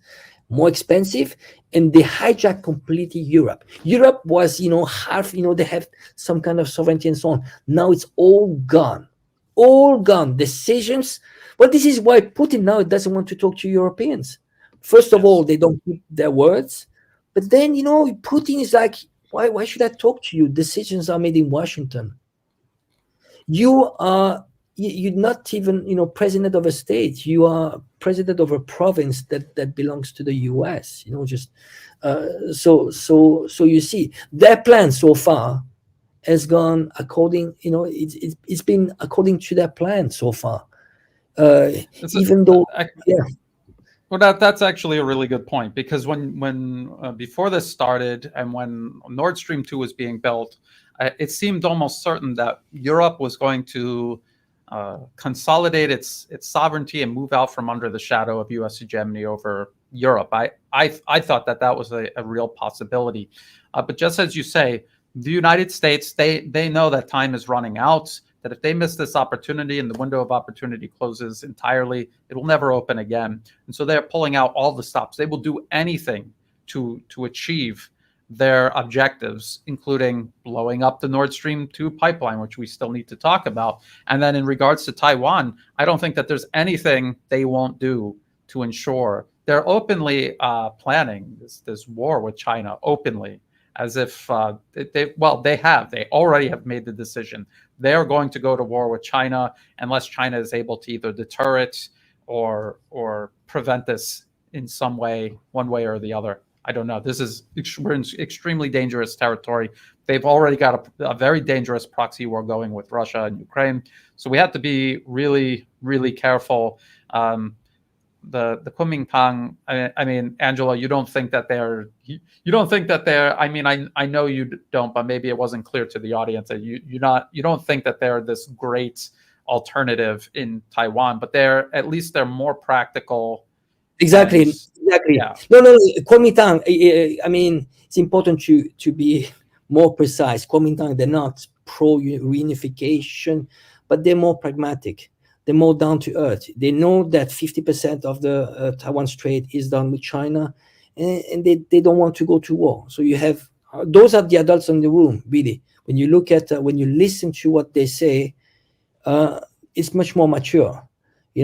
S2: more expensive, and they hijack completely Europe. Europe was, half, they have some kind of sovereignty and so on. Now it's all gone. All gone. Decisions. Well, this is why Putin now doesn't want to talk to Europeans. First of all, they don't keep their words. But then, Putin is like, why should I talk to you? Decisions are made in Washington. You're not even, president of a state. You are president of a province that belongs to the US. So you see, their plan so far has gone according, it's been according to their plan so far. Even though, yeah.
S1: Well, that's actually a really good point, because when before this started and when Nord Stream 2 was being built, it seemed almost certain that Europe was going to consolidate its sovereignty and move out from under the shadow of U.S. hegemony over Europe. I thought that was a real possibility, but just as you say, the United States, they know that time is running out, that if they miss this opportunity and the window of opportunity closes entirely, it will never open again. And so they're pulling out all the stops. They will do anything to achieve their objectives, including blowing up the Nord Stream 2 pipeline, which we still need to talk about. And then in regards to Taiwan, I don't think that there's anything they won't do to ensure. They're openly planning this war with China, openly, as if they already have made the decision. They are going to go to war with China unless China is able to either deter it or prevent this in some way, one way or the other. I don't know. We're in extremely dangerous territory. They've already got a very dangerous proxy war going with Russia and Ukraine. So we have to be really, really careful. The Kuomintang, I mean, Angela, you don't think that they're, I mean, I know you don't, but maybe it wasn't clear to the audience that you don't think that they're this great alternative in Taiwan, but at least they're more practical.
S2: Exactly.
S1: Yeah.
S2: No, Kuomintang, I mean, it's important to be more precise. Kuomintang, they're not pro-reunification, but they're more pragmatic. They're more down to earth. They know that 50% of the Taiwan Strait is done with China, and they don't want to go to war. So you have, those are the adults in the room, really. When you look at, when you listen to what they say, it's much more mature.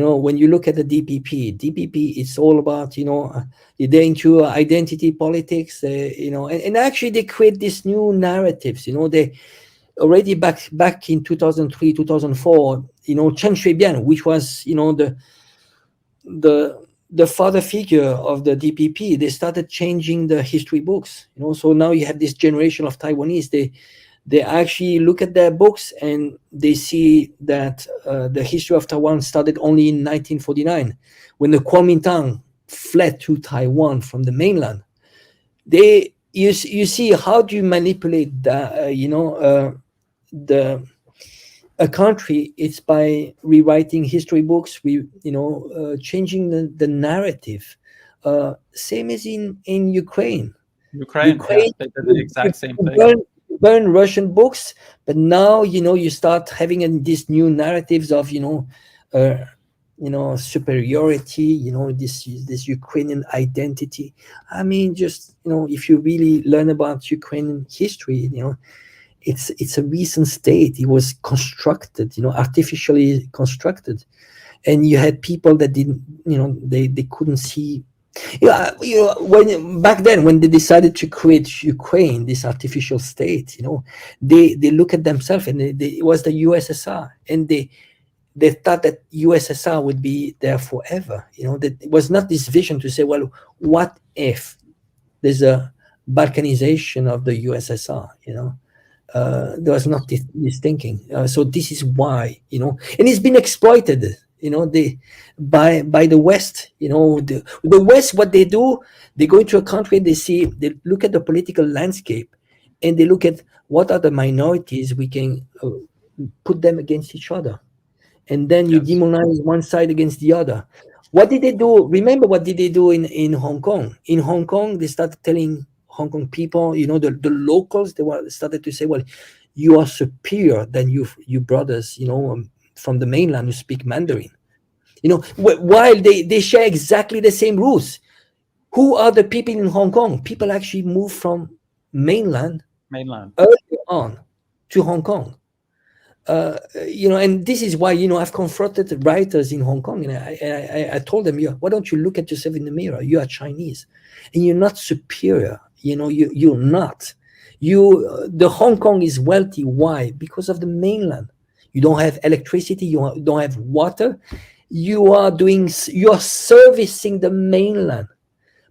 S2: When you look at the DPP, it's all about, they're into identity politics, and actually they create these new narratives. They already back in 2003, 2004, Chen Shui-bian, which was, the father figure of the DPP, they started changing the history books. So now you have this generation of Taiwanese. They actually look at their books and they see that the history of Taiwan started only in 1949, when the Kuomintang fled to Taiwan from the mainland. You see, how do you manipulate that? A country, it's by rewriting history books, changing the narrative. Same as in Ukraine.
S1: Ukraine, yeah, they did the exact same thing.
S2: Burn Russian books, but now you start having these new narratives of superiority, this Ukrainian identity. I mean, just if you really learn about Ukrainian history, it's a recent state. It was constructed, artificially constructed, and you had people that didn't, they couldn't see. When back then, when they decided to create Ukraine, this artificial state, they look at themselves, and it was the USSR, and they thought that USSR would be there forever. That it was not this vision to say, well, what if there's a balkanization of the USSR? There was not this thinking. So this is why, and it's been exploited, by the West. The West, what they do, they go into a country and they look at the political landscape, and they look at what are the minorities, we can put them against each other, and then you demonize one side against the other. What did they do? Remember, what did they do in Hong Kong? In Hong Kong, they started telling Hong Kong people, the locals, they started to say, well, you are superior than you brothers, from the mainland who speak Mandarin. While they share exactly the same roots. Who are the people in Hong Kong? People actually moved from mainland early on to Hong Kong. And this is why, I've confronted writers in Hong Kong, and I told them, why don't you look at yourself in the mirror? You are Chinese, and you're not superior. You're not. The Hong Kong is wealthy. Why? Because of the mainland. You don't have electricity. You don't have water. You are servicing the mainland.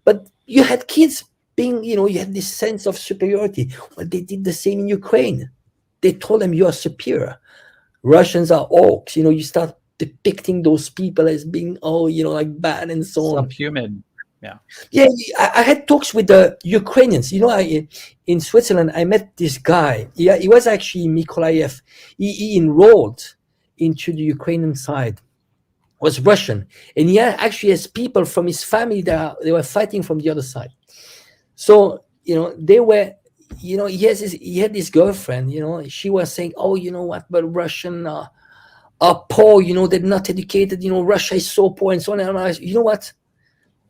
S2: But you had kids being, you had this sense of superiority. Well, they did the same in Ukraine. They told them you are superior. Russians are orcs. You start depicting those people as being, like bad and so on.
S1: Subhuman. Yeah.
S2: Yeah, I had talks with the Ukrainians. In Switzerland, I met this guy. Yeah, he was actually Mykolaiv. He enrolled into the Ukrainian side. Was Russian, and he actually has people from his family that they were fighting from the other side. So they were, he had this girlfriend. She was saying, oh, you know what? But Russian are poor. They're not educated. Russia is so poor and so on. And I, you know what?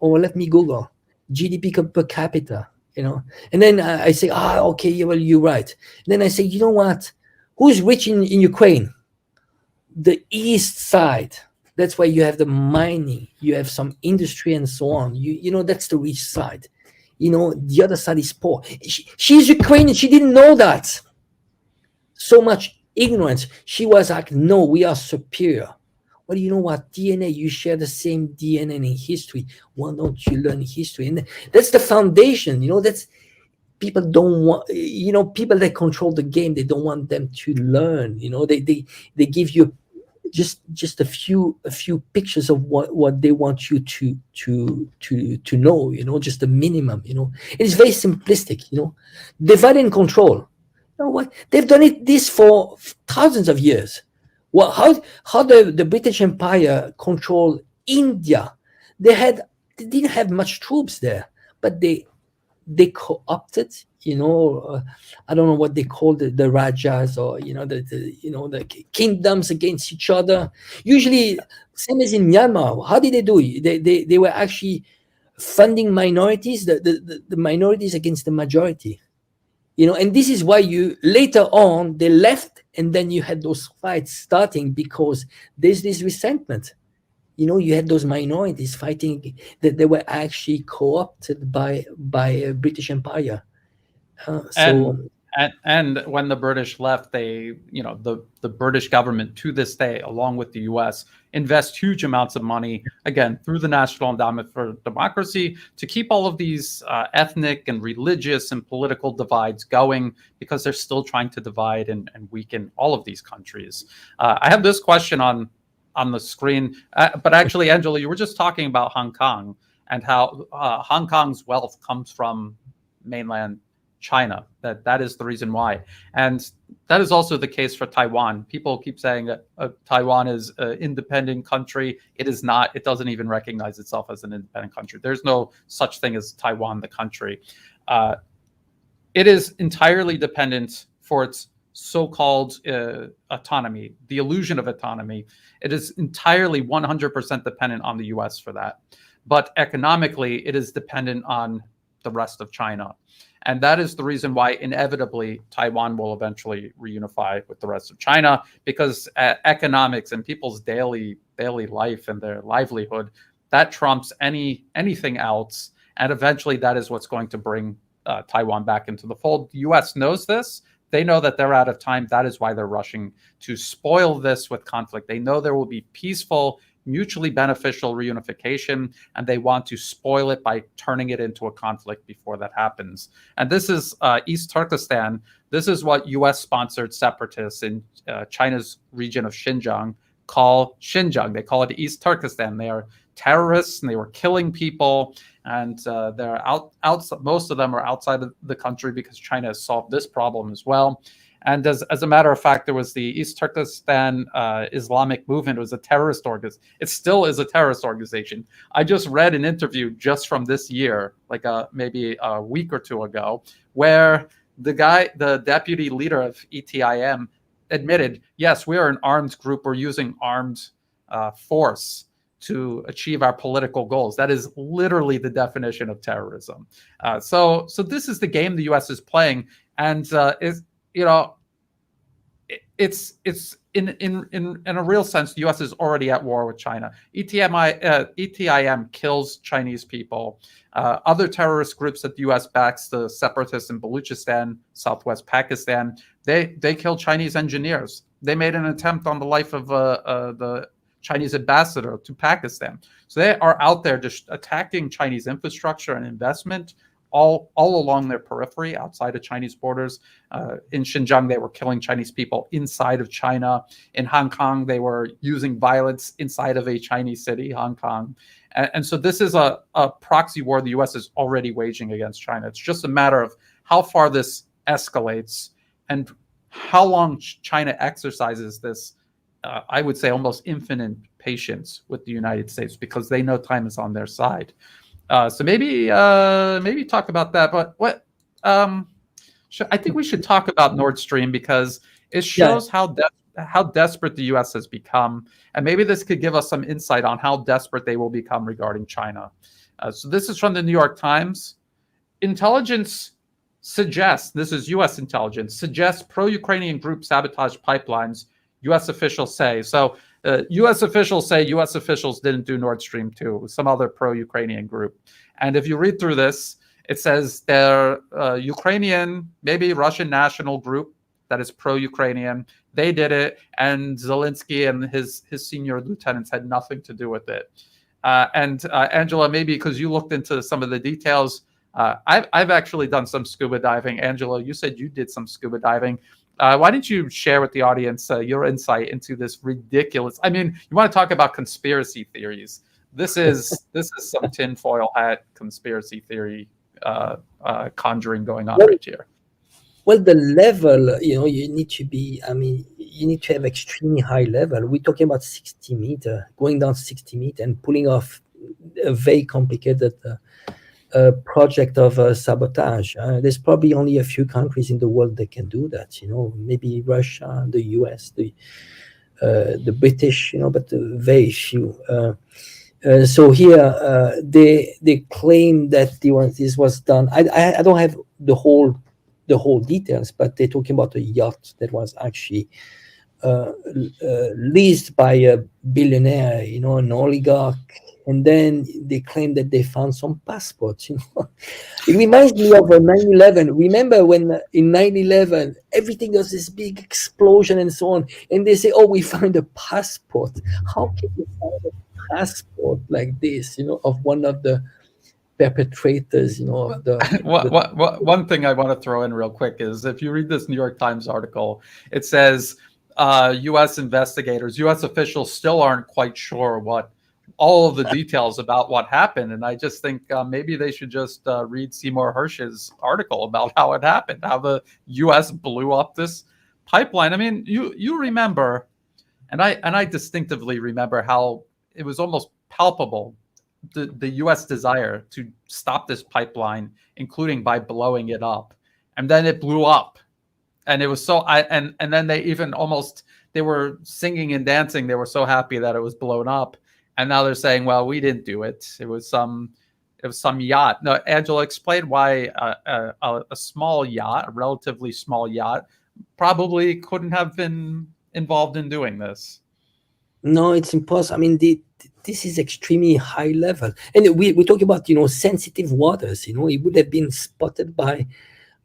S2: Oh, let me Google GDP per capita, and then I say, okay, yeah, well, you're right. And then I say, you know what? Who's rich in Ukraine? The east side. That's why you have the mining, you have some industry and so on. That's the rich side. The other side is poor. She's Ukrainian. She didn't know that. So much ignorance. She was like, no, we are superior. Well, you know what? DNA, you share the same DNA in history. Why don't you learn history? And that's the foundation. That's people don't want, people that control the game, they don't want them to learn. They give you just a few pictures of what they want you to know, just the minimum. It's very simplistic. Divide and control. You know what? They've done this for thousands of years. Well, how the British Empire controlled India? They didn't have much troops there, but they co-opted. I don't know what they called the rajas, or the kingdoms against each other. Usually, same as in Myanmar. How did they do it? They were actually funding minorities, the minorities against the majority. And this is why later on they left, and then you had those fights starting because there's this resentment. you had those minorities fighting, that they were actually co-opted by British Empire.
S1: And
S2: So
S1: and when the British left, they, the British government to this day, along with the US, invest huge amounts of money, again, through the National Endowment for Democracy, to keep all of these ethnic and religious and political divides going, because they're still trying to divide and weaken all of these countries. I have this question on the screen, but actually, Angela, you were just talking about Hong Kong and how Hong Kong's wealth comes from mainland China. That is the reason why, and that is also the case for Taiwan. People keep saying that Taiwan is an independent country. It is not. It doesn't even recognize itself as an independent country. There's no such thing as Taiwan, the country. It is entirely dependent for its so-called autonomy, the illusion of autonomy. It is entirely 100% dependent on the US for that. But economically, it is dependent on the rest of China. And that is the reason why inevitably Taiwan will eventually reunify with the rest of China, because economics and people's daily life and their livelihood, that trumps anything else. And eventually that is what's going to bring Taiwan back into the fold. The US knows this. They know that they're out of time. That is why they're rushing to spoil this with conflict. They know there will be peaceful, mutually beneficial reunification, and they want to spoil it by turning it into a conflict before that happens. And this is East Turkestan. This is what US-sponsored separatists in China's region of Xinjiang call Xinjiang. They call it East Turkestan. They are terrorists, and they were killing people, and they're most of them are outside of the country, because China has solved this problem as well. And as a matter of fact, there was the East Turkestan Islamic movement. It was a terrorist organization. It still is a terrorist organization. I just read an interview just from this year, like maybe a week or two ago, where the deputy leader of ETIM admitted, yes, we are an armed group. We're using armed force to achieve our political goals. That is literally the definition of terrorism. So this is the game the U.S. is playing, and it's in a real sense, the U.S. is already at war with China. ETIM kills Chinese people. Other terrorist groups that the U.S. backs, the separatists in Baluchistan, southwest Pakistan, they kill Chinese engineers. They made an attempt on the life of the Chinese ambassador to Pakistan. So they are out there just attacking Chinese infrastructure and investment all along their periphery, outside of Chinese borders. In Xinjiang, they were killing Chinese people inside of China. In Hong Kong, they were using violence inside of a Chinese city, Hong Kong. And so this is a proxy war the U.S. is already waging against China. It's just a matter of how far this escalates and how long China exercises this, I would say, almost infinite patience with the United States, because they know time is on their side. So maybe talk about that. But what I think we should talk about Nord Stream, because it shows how desperate the U.S. has become, and maybe this could give us some insight on how desperate they will become regarding China. So this is from the New York Times. Intelligence suggests, this is U.S. intelligence, suggests pro-Ukrainian group sabotage pipelines, U.S. officials say. So U.S. officials say U.S. officials didn't do Nord Stream 2. It was some other pro-Ukrainian group. And if you read through this, it says they're Ukrainian, maybe Russian national group that is pro-Ukrainian. They did it, and Zelensky and his senior lieutenants had nothing to do with it. And Angela, maybe because you looked into some of the details, I've actually done some scuba diving. Angela, you said you did some scuba diving. Why don't you share with the audience your insight into this ridiculous? I mean, you want to talk about conspiracy theories? This is some tinfoil hat conspiracy theory conjuring going on right here.
S2: Well, the level, you need to be. I mean, you need to have extremely high level. We're talking about 60 meter, going down 60 meter and pulling off a very complicated project of sabotage. There's probably only a few countries in the world that can do that. Maybe Russia, the US, the British. But very few. So here they claim that this was done. I don't have the whole details, but they're talking about a yacht that was actually leased by a billionaire, an oligarch, and then they claim that they found some passports. It reminds me of 9/11. Remember when in 9/11 everything was this big explosion and so on, and they say, "Oh, we found a passport." How can you find a passport like this? Of one of the perpetrators. Of
S1: One thing I want to throw in real quick is if you read this New York Times article, it says U.S. investigators, U.S. officials still aren't quite sure what all of the details about what happened. And I just think maybe they should just read Seymour Hersh's article about how it happened, how the U.S. blew up this pipeline. I mean, you remember, and I distinctively remember how it was almost palpable the U.S. desire to stop this pipeline, including by blowing it up, and then it blew up, and it was and then they even they were singing and dancing. They were so happy that it was blown up, and now they're saying, "Well, we didn't do it. It was some yacht." No, Angela, explain why a small yacht, a relatively small yacht, probably couldn't have been involved in doing this.
S2: No, it's impossible. I mean, this is extremely high level, and we talk about sensitive waters. It would have been spotted by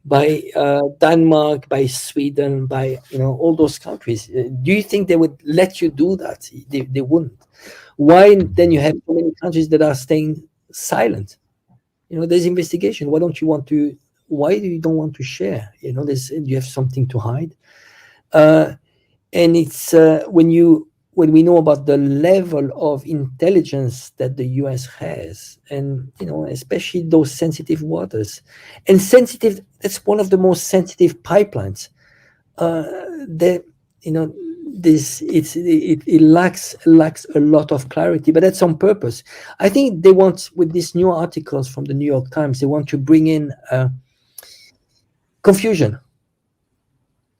S2: Denmark, by Sweden, by all those countries. Do you think they would let you do that? They wouldn't. Why then you have so many countries that are staying silent? There's investigation. Why don't you want to? Why do you don't want to share? You have something to hide, and it's when we know about the level of intelligence that the US has, and especially those sensitive waters, and that's one of the most sensitive pipelines. It lacks a lot of clarity, but that's on purpose. I think they want, with these new articles from the New York Times, they want to bring in confusion.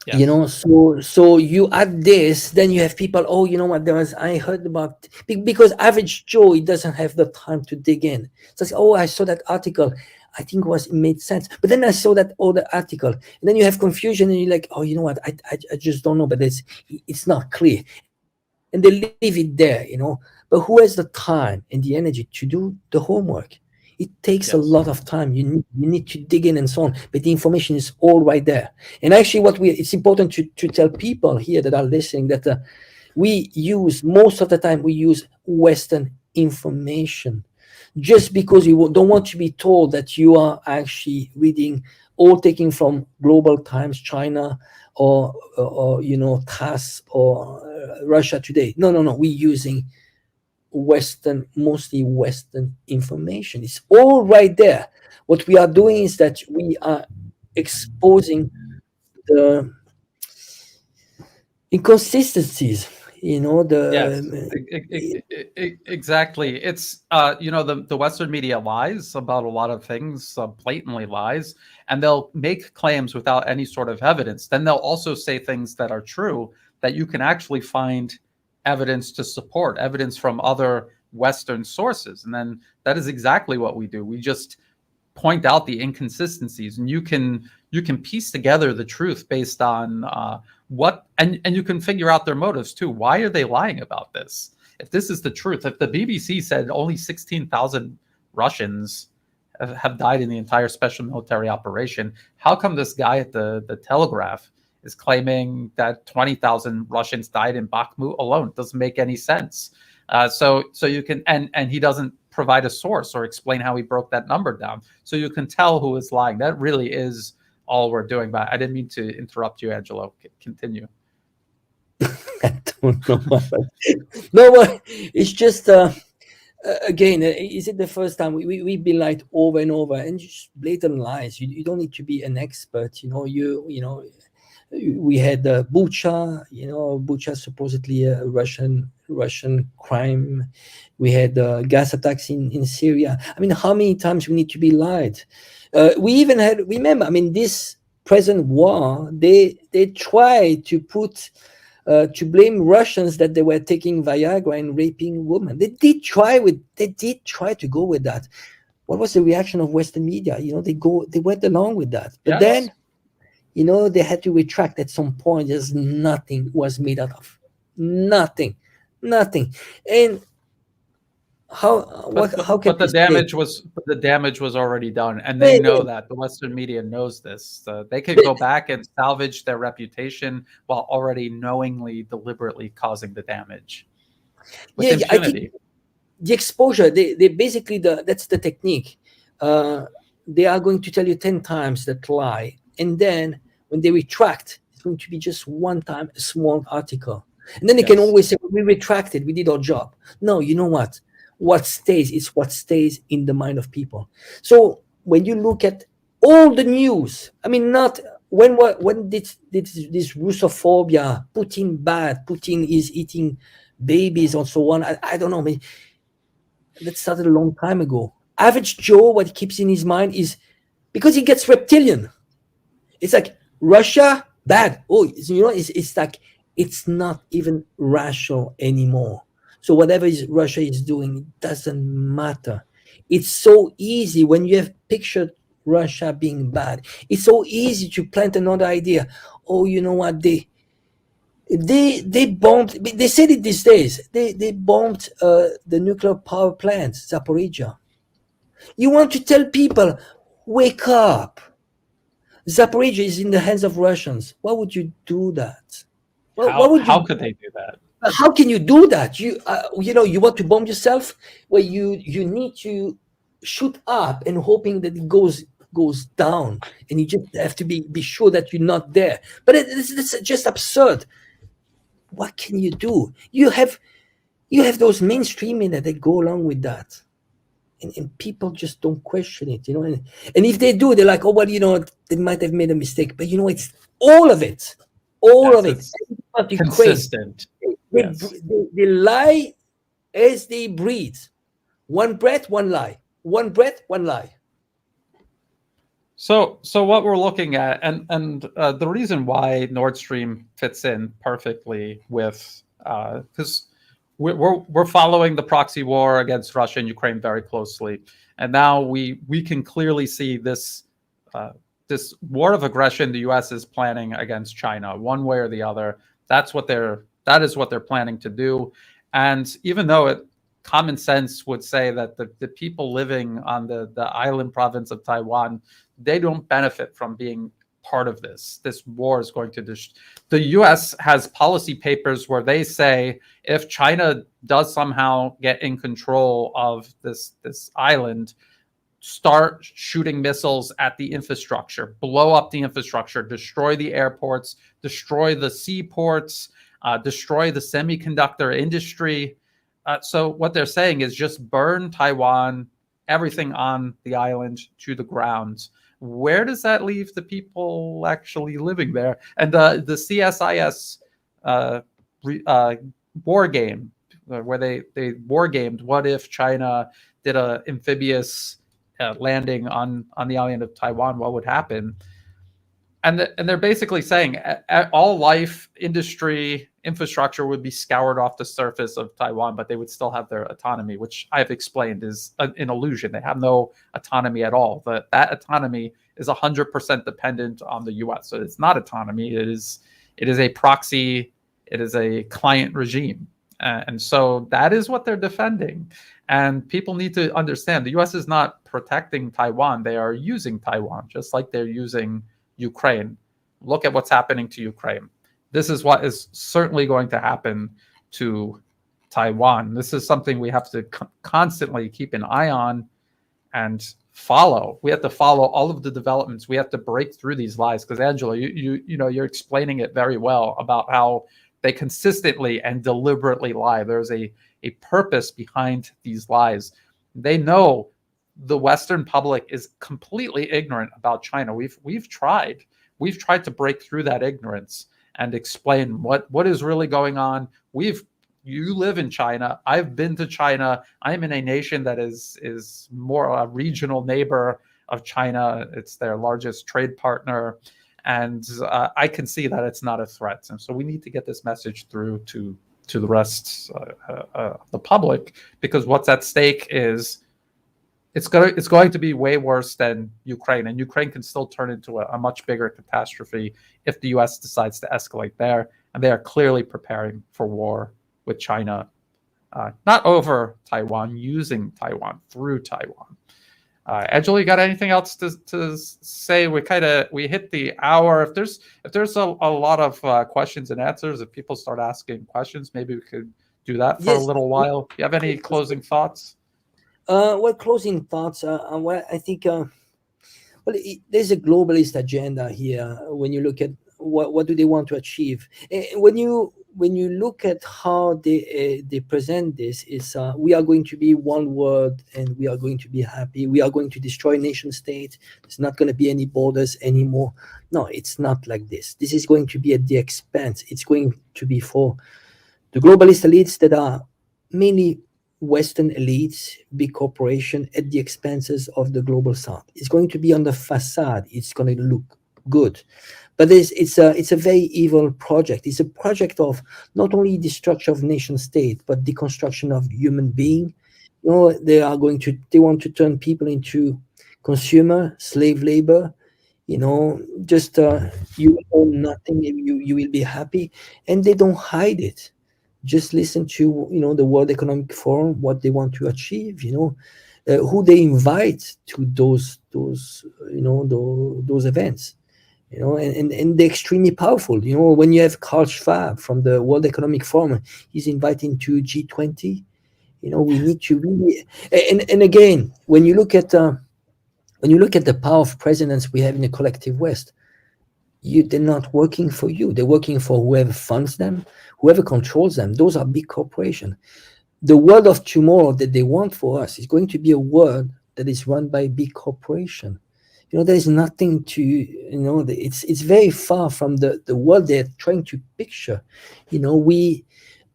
S1: Yes.
S2: So you add this, then you have people, oh, you know what, I heard about, because average Joe, he doesn't have the time to dig in. So oh, I saw that article, I think it made sense, but then I saw that other article, and then you have confusion, and you're like, oh, you know what, I just don't know, but it's not clear, and they leave it there. But who has the time and the energy to do the homework? It takes a lot of time. You need to dig in and so on, but the information is all right there. And actually, it's important to tell people here that are listening that most of the time we use Western information, just because you don't want to be told that you are actually reading all taken from Global Times, China, or TASS or Russia Today. No. We're using mostly Western information. It's all right there. What we are doing is that we are exposing the inconsistencies.
S1: Yes, exactly. It's the Western media lies about a lot of things, blatantly lies, and they'll make claims without any sort of evidence. Then they'll also say things that are true that you can actually find evidence to support, evidence from other Western sources. And then that is exactly what we do. We just point out the inconsistencies, and you can piece together the truth based on and you can figure out their motives too. Why are they lying about this? If this is the truth, if the BBC said only 16,000 Russians have died in the entire special military operation, how come this guy at the Telegraph is claiming that 20,000 Russians died in Bakhmut alone? It doesn't make any sense. So you can, and he doesn't provide a source or explain how he broke that number down. So you can tell who is lying. That really is all we're doing. But I didn't mean to interrupt you, Angelo. Continue.
S2: I don't know. No, it's just again, is it the first time we've been lied over and over, and just blatant lies? You don't need to be an expert. We had Bucha, Bucha supposedly a Russian crime. We had gas attacks in Syria. I mean, how many times we need to be lied? We even had, remember, I mean, this present war, they tried to put to blame Russians that they were taking Viagra and raping women. They did try to go with that. What was the reaction of Western media? They went along with that, but then they had to retract at some point. There's nothing was made out of. Nothing. Nothing. And how
S1: But
S2: how can
S1: the
S2: we say
S1: damage was already done, and they
S2: they,
S1: know
S2: they,
S1: that. The Western media knows this. They could
S2: they-
S1: go back and salvage their reputation while already knowingly, deliberately causing the damage with
S2: yeah, yeah, I think
S1: impunity.
S2: the exposure, they basically that's the technique. uh, they are going to tell you 10 times that lie, and then when they retract, it's going to be just one time a small article, and then they can
S1: Yes,
S2: always say, we retracted, we did our job. No, you know what stays is what stays in the mind of people. So when you look at all the news, I mean, not when did this Russophobia, Putin bad, Putin is eating babies and so on, I don't know, I mean, that started a long time ago. Average Joe, what he keeps in his mind is, because he gets reptilian. It's like Russia bad. Oh, it's like it's not even rational anymore. So whatever Russia is doing, it doesn't matter. It's so easy when you have pictured Russia being bad. It's so easy to plant another idea. Oh, you know what? They bombed. They said it these days. They bombed the nuclear power plant, Zaporizhia. You want to tell people, wake up. Zaporizhia is in the hands of Russians. Why would you do that? Well, why would
S1: how
S2: you?
S1: could they do that?
S2: How can you do that? You want to bomb yourself? Well, you need to shoot up and hoping that it goes down, and you just have to be sure that you're not there. But it's just absurd. What can you do? You have those mainstream media that go along with that, and people just don't question it, and if they do, they're like, oh well, they might have made a mistake, but it's all of it, all of
S1: Yes,
S2: it.
S1: it's
S2: About Ukraine,
S1: consistent.
S2: they,
S1: Yes.
S2: they lie as they breathe. One breath, one lie. One breath, one lie.
S1: So what we're looking at, and the reason why Nord Stream fits in perfectly with, because we're following the proxy war against Russia and Ukraine very closely, and now we can clearly see uh, this war of aggression the U.S. is planning against China, one way or the other. That is what they're planning to do, and even though common sense would say that the people living on the island province of Taiwan, they don't benefit from being part of this. This war is going to the U.S. has policy papers where they say if China does somehow get in control of this island, start shooting missiles at the infrastructure, blow up the infrastructure, destroy the airports, destroy the seaports, destroy the semiconductor industry. So what they're saying is just burn Taiwan, everything on the island to the ground. Where does that leave the people actually living there? And the CSIS uh, war game, where they war gamed, what if China did a amphibious landing on the island of Taiwan? What would happen? And they're basically saying all life, industry, infrastructure would be scoured off the surface of Taiwan, but they would still have their autonomy, which I've explained is an illusion. They have no autonomy at all. That autonomy is 100% dependent on the U.S. So it's not autonomy. It is a proxy. It is a client regime. And so that is what they're defending. And people need to understand the U.S. is not protecting Taiwan. They are using Taiwan, just like they're using Ukraine. Look at what's happening to Ukraine. This is what is certainly going to happen to Taiwan. This is something we have to constantly keep an eye on and follow. We have to follow all of the developments. We have to break through these lies, because Angela, you're explaining it very well about how they consistently and deliberately lie. There's a purpose behind these lies. They know the Western public is completely ignorant about China. We've tried to break through that ignorance and explain what is really going on. You live in China. I've been to China. I'm in a nation that is more a regional neighbor of China. It's their largest trade partner, and I can see that it's not a threat. And so we need to get this message through to the rest of the public, because what's at stake is it's going to be way worse than Ukraine, and Ukraine can still turn into a much bigger catastrophe if the U.S. decides to escalate there. And they are clearly preparing for war with China, not over Taiwan, using Taiwan through Taiwan. Angela, you got anything else to say? We hit the hour. If there's a lot of questions and answers, if people start asking questions, maybe we could do that for a little while. Do you have any closing thoughts?
S2: Well, closing thoughts. Well, I think there's a globalist agenda here. When you look at what do they want to achieve, when you look at how they present this, is we are going to be one world and we are going to be happy. We are going to destroy nation state. There's not going to be any borders anymore. No, it's not like this. This is going to be at the expense. It's going to be for the globalist elites that are mainly Western elites, big corporation, at the expenses of the global South. It's going to be on the facade. It's going to look good, but it's a very evil project. It's a project of not only destruction of nation state, but deconstruction of human being. They want to turn people into consumer, slave labor. Just you own nothing, you will be happy, and they don't hide it. Just listen to the World Economic Forum, what they want to achieve. Who they invite to those events. And they're extremely powerful. When you have Karl Schwab from the World Economic Forum, he's inviting to G20. We need to really. And again, when you look at the power of presidents we have in the collective West, they're not working for you. They're working for whoever funds them, whoever controls them. Those are big corporations. The world of tomorrow that they want for us is going to be a world that is run by big corporation. There is nothing to, it's very far from the world they're trying to picture.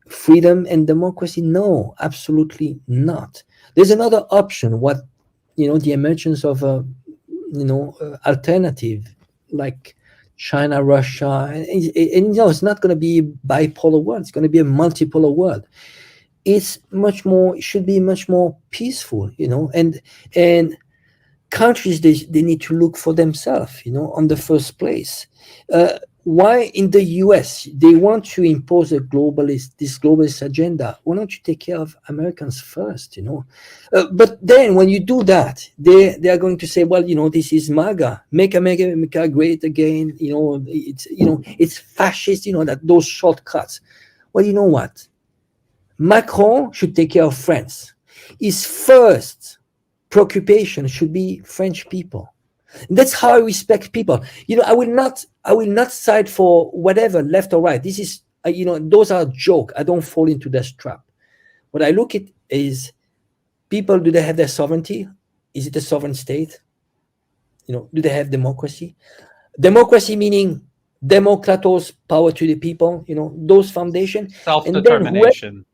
S2: Freedom and democracy, no, absolutely not. There's another option, the emergence of alternative like China, Russia, and it's not going to be a bipolar world. It's going to be a multipolar world. It should be much more peaceful, and countries, they need to look for themselves, on the first place. Why in the US they want to impose this globalist agenda? Why don't you take care of Americans first? But then when you do that, they are going to say, well, this is MAGA, make America great again. It's fascist. Those shortcuts. Well, you know what? Macron should take care of France. His first preoccupation should be French people. That's how I respect people. I will not side for whatever, left or right. This is, those are jokes. I don't fall into this trap. What I look at is people, do they have their sovereignty? Is it a sovereign state? Do they have democracy? Democracy meaning democratos, power to the people, those foundation.
S1: Self-determination.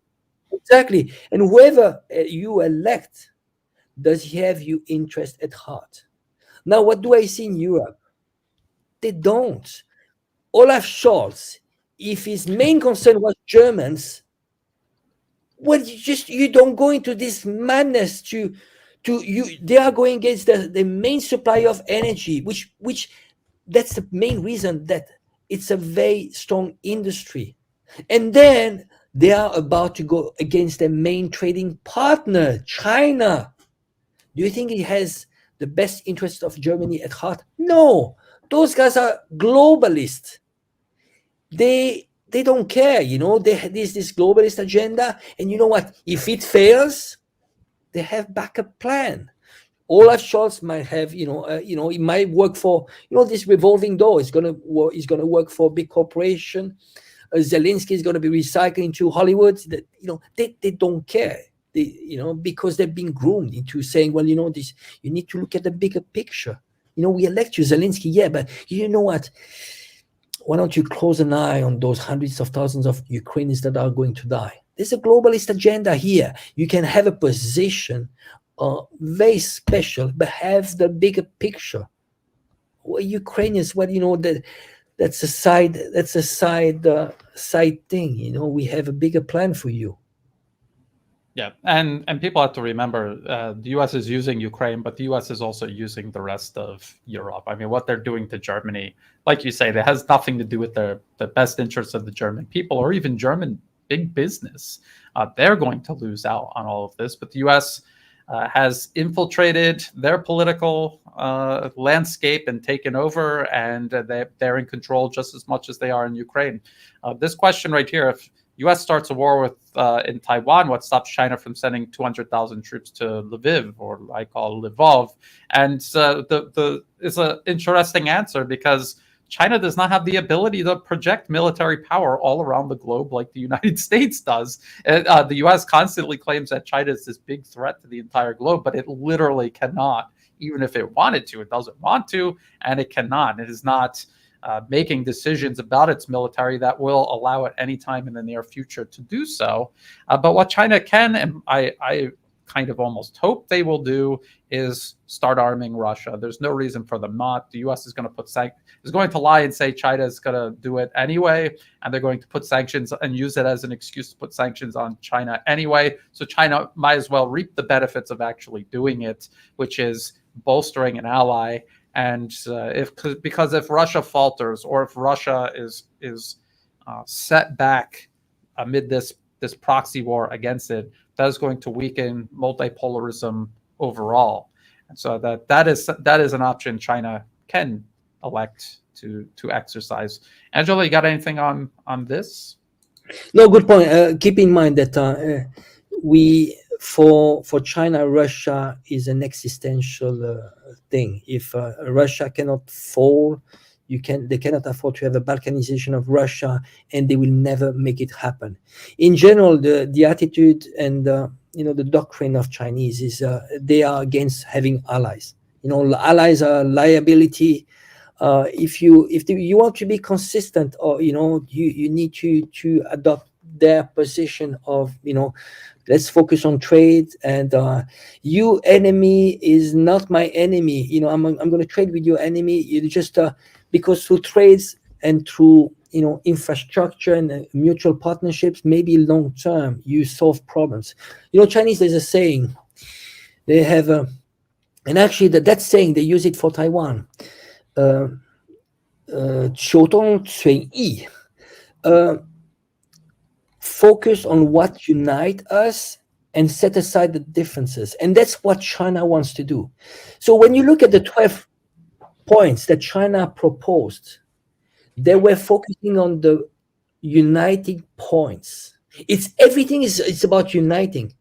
S2: Exactly. And whoever you elect, does he have your interest at heart? Now, what do I see in Europe? They don't. Olaf Scholz, if his main concern was Germans, well, you don't go into this madness they are going against the main supplier of energy, which that's the main reason that it's a very strong industry. And then they are about to go against their main trading partner, China. Do you think he has the best interest of Germany at heart? No, those guys are globalists. They don't care, they have this globalist agenda, and you know what? If it fails, they have backup plan. Olaf Scholz might have, it might work for, this revolving door is gonna work for a big corporation. Zelensky is going to be recycled into Hollywood. That they don't care. Because they've been groomed into saying, well, this, you need to look at the bigger picture. We elect you, Zelensky, yeah, but you know what? Why don't you close an eye on those hundreds of thousands of Ukrainians that are going to die? There's a globalist agenda here. You can have a position, very special, but have the bigger picture. Well, Ukrainians, that's a side thing. We have a bigger plan for you.
S1: Yeah, and people have to remember the U.S. is using Ukraine, but the U.S. is also using the rest of Europe. I mean, what they're doing to Germany, like you say, that has nothing to do with the best interests of the German people or even German big business. They're going to lose out on all of this, but the U.S. Has infiltrated their political landscape and taken over, and they're in control just as much as they are in Ukraine. This question right here: if U.S. starts a war with in Taiwan, what stops China from sending 200,000 troops to Lviv, or I call Lvov? And the is an interesting answer because China does not have the ability to project military power all around the globe like the United States does. The U.S. constantly claims that China is this big threat to the entire globe, but it literally cannot. Even if it wanted to, it doesn't want to, and it cannot. It is not making decisions about its military that will allow it any time in the near future to do so. But what China can, and I kind of almost hope they will do, is start arming Russia. There's no reason for them not. The U.S. is going to lie and say China is going to do it anyway, and they're going to put sanctions and use it as an excuse to put sanctions on China anyway. So China might as well reap the benefits of actually doing it, which is bolstering an ally. And because if Russia falters, or if Russia is set back amid this proxy war against it, that is going to weaken multipolarism overall. And so that is an option China can elect to exercise. Angela, you got anything on this?
S2: No, good point. Keep in mind that for China, Russia is an existential thing. If Russia cannot fall, they cannot afford to have a balkanization of Russia, and they will never make it happen. In general, the attitude and the doctrine of Chinese is they are against having allies. Allies are liability. If you want to be consistent, or you need to adopt their position of let's focus on trade, and you enemy is not my enemy. I'm going to trade with your enemy. You just because through trades and through infrastructure and mutual partnerships, maybe long term you solve problems. Chinese, there's a saying they have, and actually that saying they use it for Taiwan. 求同存异, focus on what unite us and set aside the differences. And that's what China wants to do. So when you look at the 12 points that China proposed, they were focusing on the uniting points. Everything is about uniting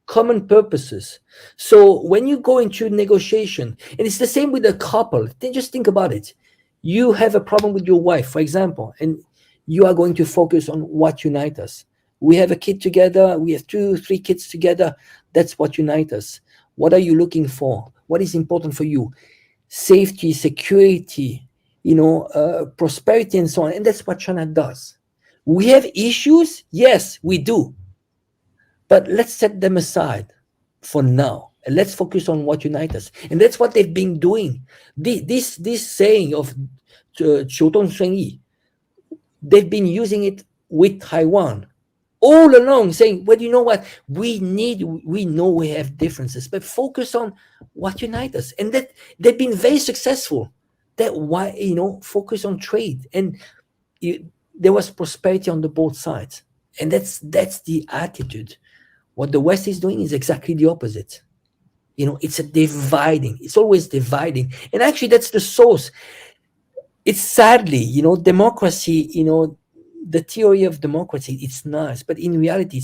S2: common purposes. So when you go into negotiation, and it's the same with a couple, then just think about it. You have a problem with your wife, for example, and you are going to focus on what unites us. We have a kid together, we have 2-3 kids together. That's what unites us. What are you looking for? What is important for you? Safety, security, prosperity, and so on. And that's what China does. We have issues? Yes, we do. But let's set them aside for now, and let's focus on what unites us. And that's what they've been doing. This saying of 求同存异, they've been using it with Taiwan all along, saying, well, you know what? We know we have differences, but focus on what unites us. And that they've been very successful. That why, focus on trade. And there was prosperity on the both sides. And that's the attitude. What the West is doing is exactly the opposite. It's a dividing. It's always dividing. And actually, that's the source. It's sadly, democracy, the theory of democracy, it's nice. But in reality,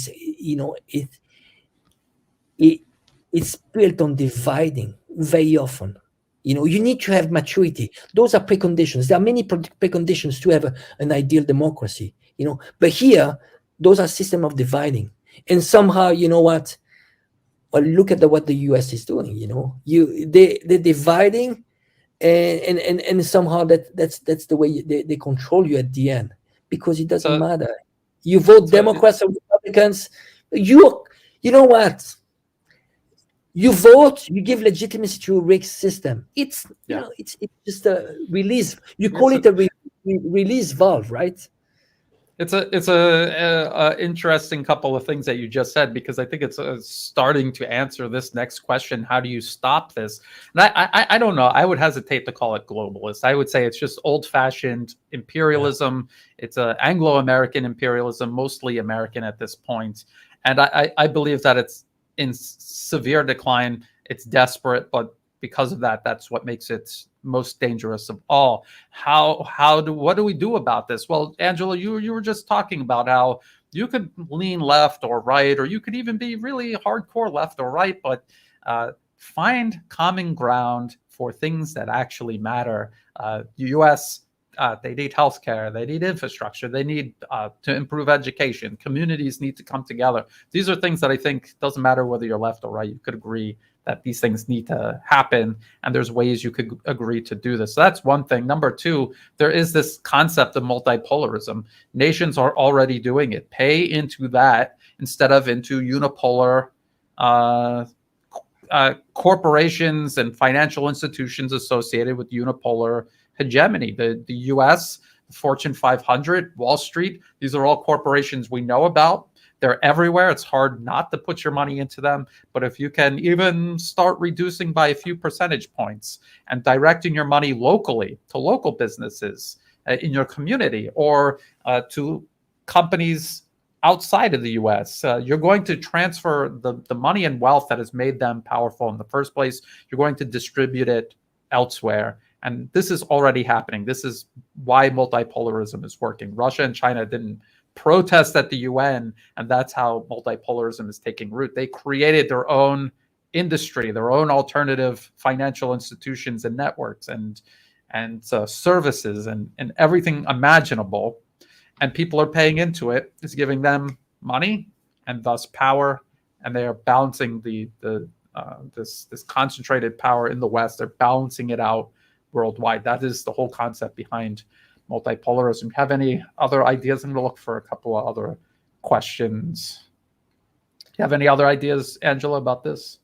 S2: it's built on dividing very often. You need to have maturity. Those are preconditions. There are many preconditions to have an ideal democracy, But here, those are systems of dividing. And somehow, you know what? Well, look at what the US is doing. They're dividing, and somehow that's the way they control you at the end, because it doesn't matter. You vote Democrats or Republicans. You know what? You vote. You give legitimacy to a rigged system. It's it's just a release. You call it a release valve, right?
S1: It's a interesting couple of things that you just said, because I think it's starting to answer this next question: how do you stop this? And I don't know. I would hesitate to call it globalist. I would say it's just old-fashioned imperialism. Yeah. It's a Anglo-American imperialism, mostly American at this point. And I believe that it's in severe decline. It's desperate, but because of that, that's what makes it most dangerous of all. What do we do about this? Well, Angela, you were just talking about how you could lean left or right, or you could even be really hardcore left or right, but find common ground for things that actually matter. The U.S. They need healthcare, they need infrastructure, they need to improve education. Communities need to come together. These are things that I think doesn't matter whether you're left or right. You could agree that these things need to happen, and there's ways you could agree to do this. So that's one thing. Number two, there is this concept of multipolarism. Nations are already doing it. Pay into that instead of into unipolar corporations and financial institutions associated with unipolar hegemony. The US, the Fortune 500, Wall Street, these are all corporations we know about. They're everywhere. It's hard not to put your money into them. But if you can even start reducing by a few percentage points and directing your money locally to local businesses in your community, or to companies outside of the US, you're going to transfer the money and wealth that has made them powerful in the first place. You're going to distribute it elsewhere. And this is already happening. This is why multipolarism is working. Russia and China didn't protest at the UN, and that's how multipolarism is taking root. They created their own industry, their own alternative financial institutions and networks and services and everything imaginable. And people are paying into it. It's giving them money and thus power, and they are balancing this concentrated power in the West. They're balancing it out worldwide. That is the whole concept behind multipolarism. Have any other ideas? I'm going to look for a couple of other questions. Do you have any other ideas, Angela, about this?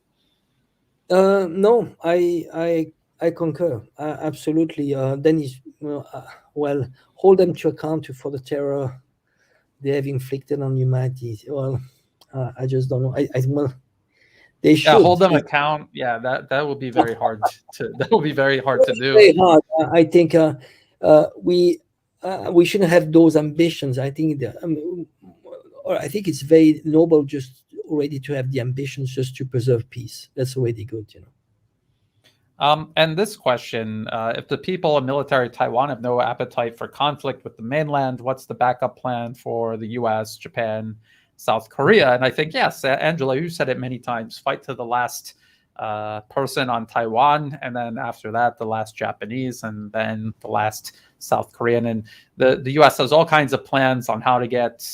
S2: No, I concur. Absolutely. Dennis, well, hold them to account for the terror they have inflicted on humanity. Well, I just don't know. Well, they should.
S1: Yeah, hold them account. Yeah, that will be very hard to. That will be very hard to do.
S2: Very hard. I think we shouldn't have those ambitions. I think I think it's very noble just already to have the ambitions just to preserve peace. That's already good, you know.
S1: And this question, if the people and military Taiwan have no appetite for conflict with the mainland, what's the backup plan for the US, Japan, South Korea? And I think, yes, Angela, you said it many times, fight to the last person on Taiwan, and then after that, the last Japanese, and then the last South Korean. And the US has all kinds of plans on how to get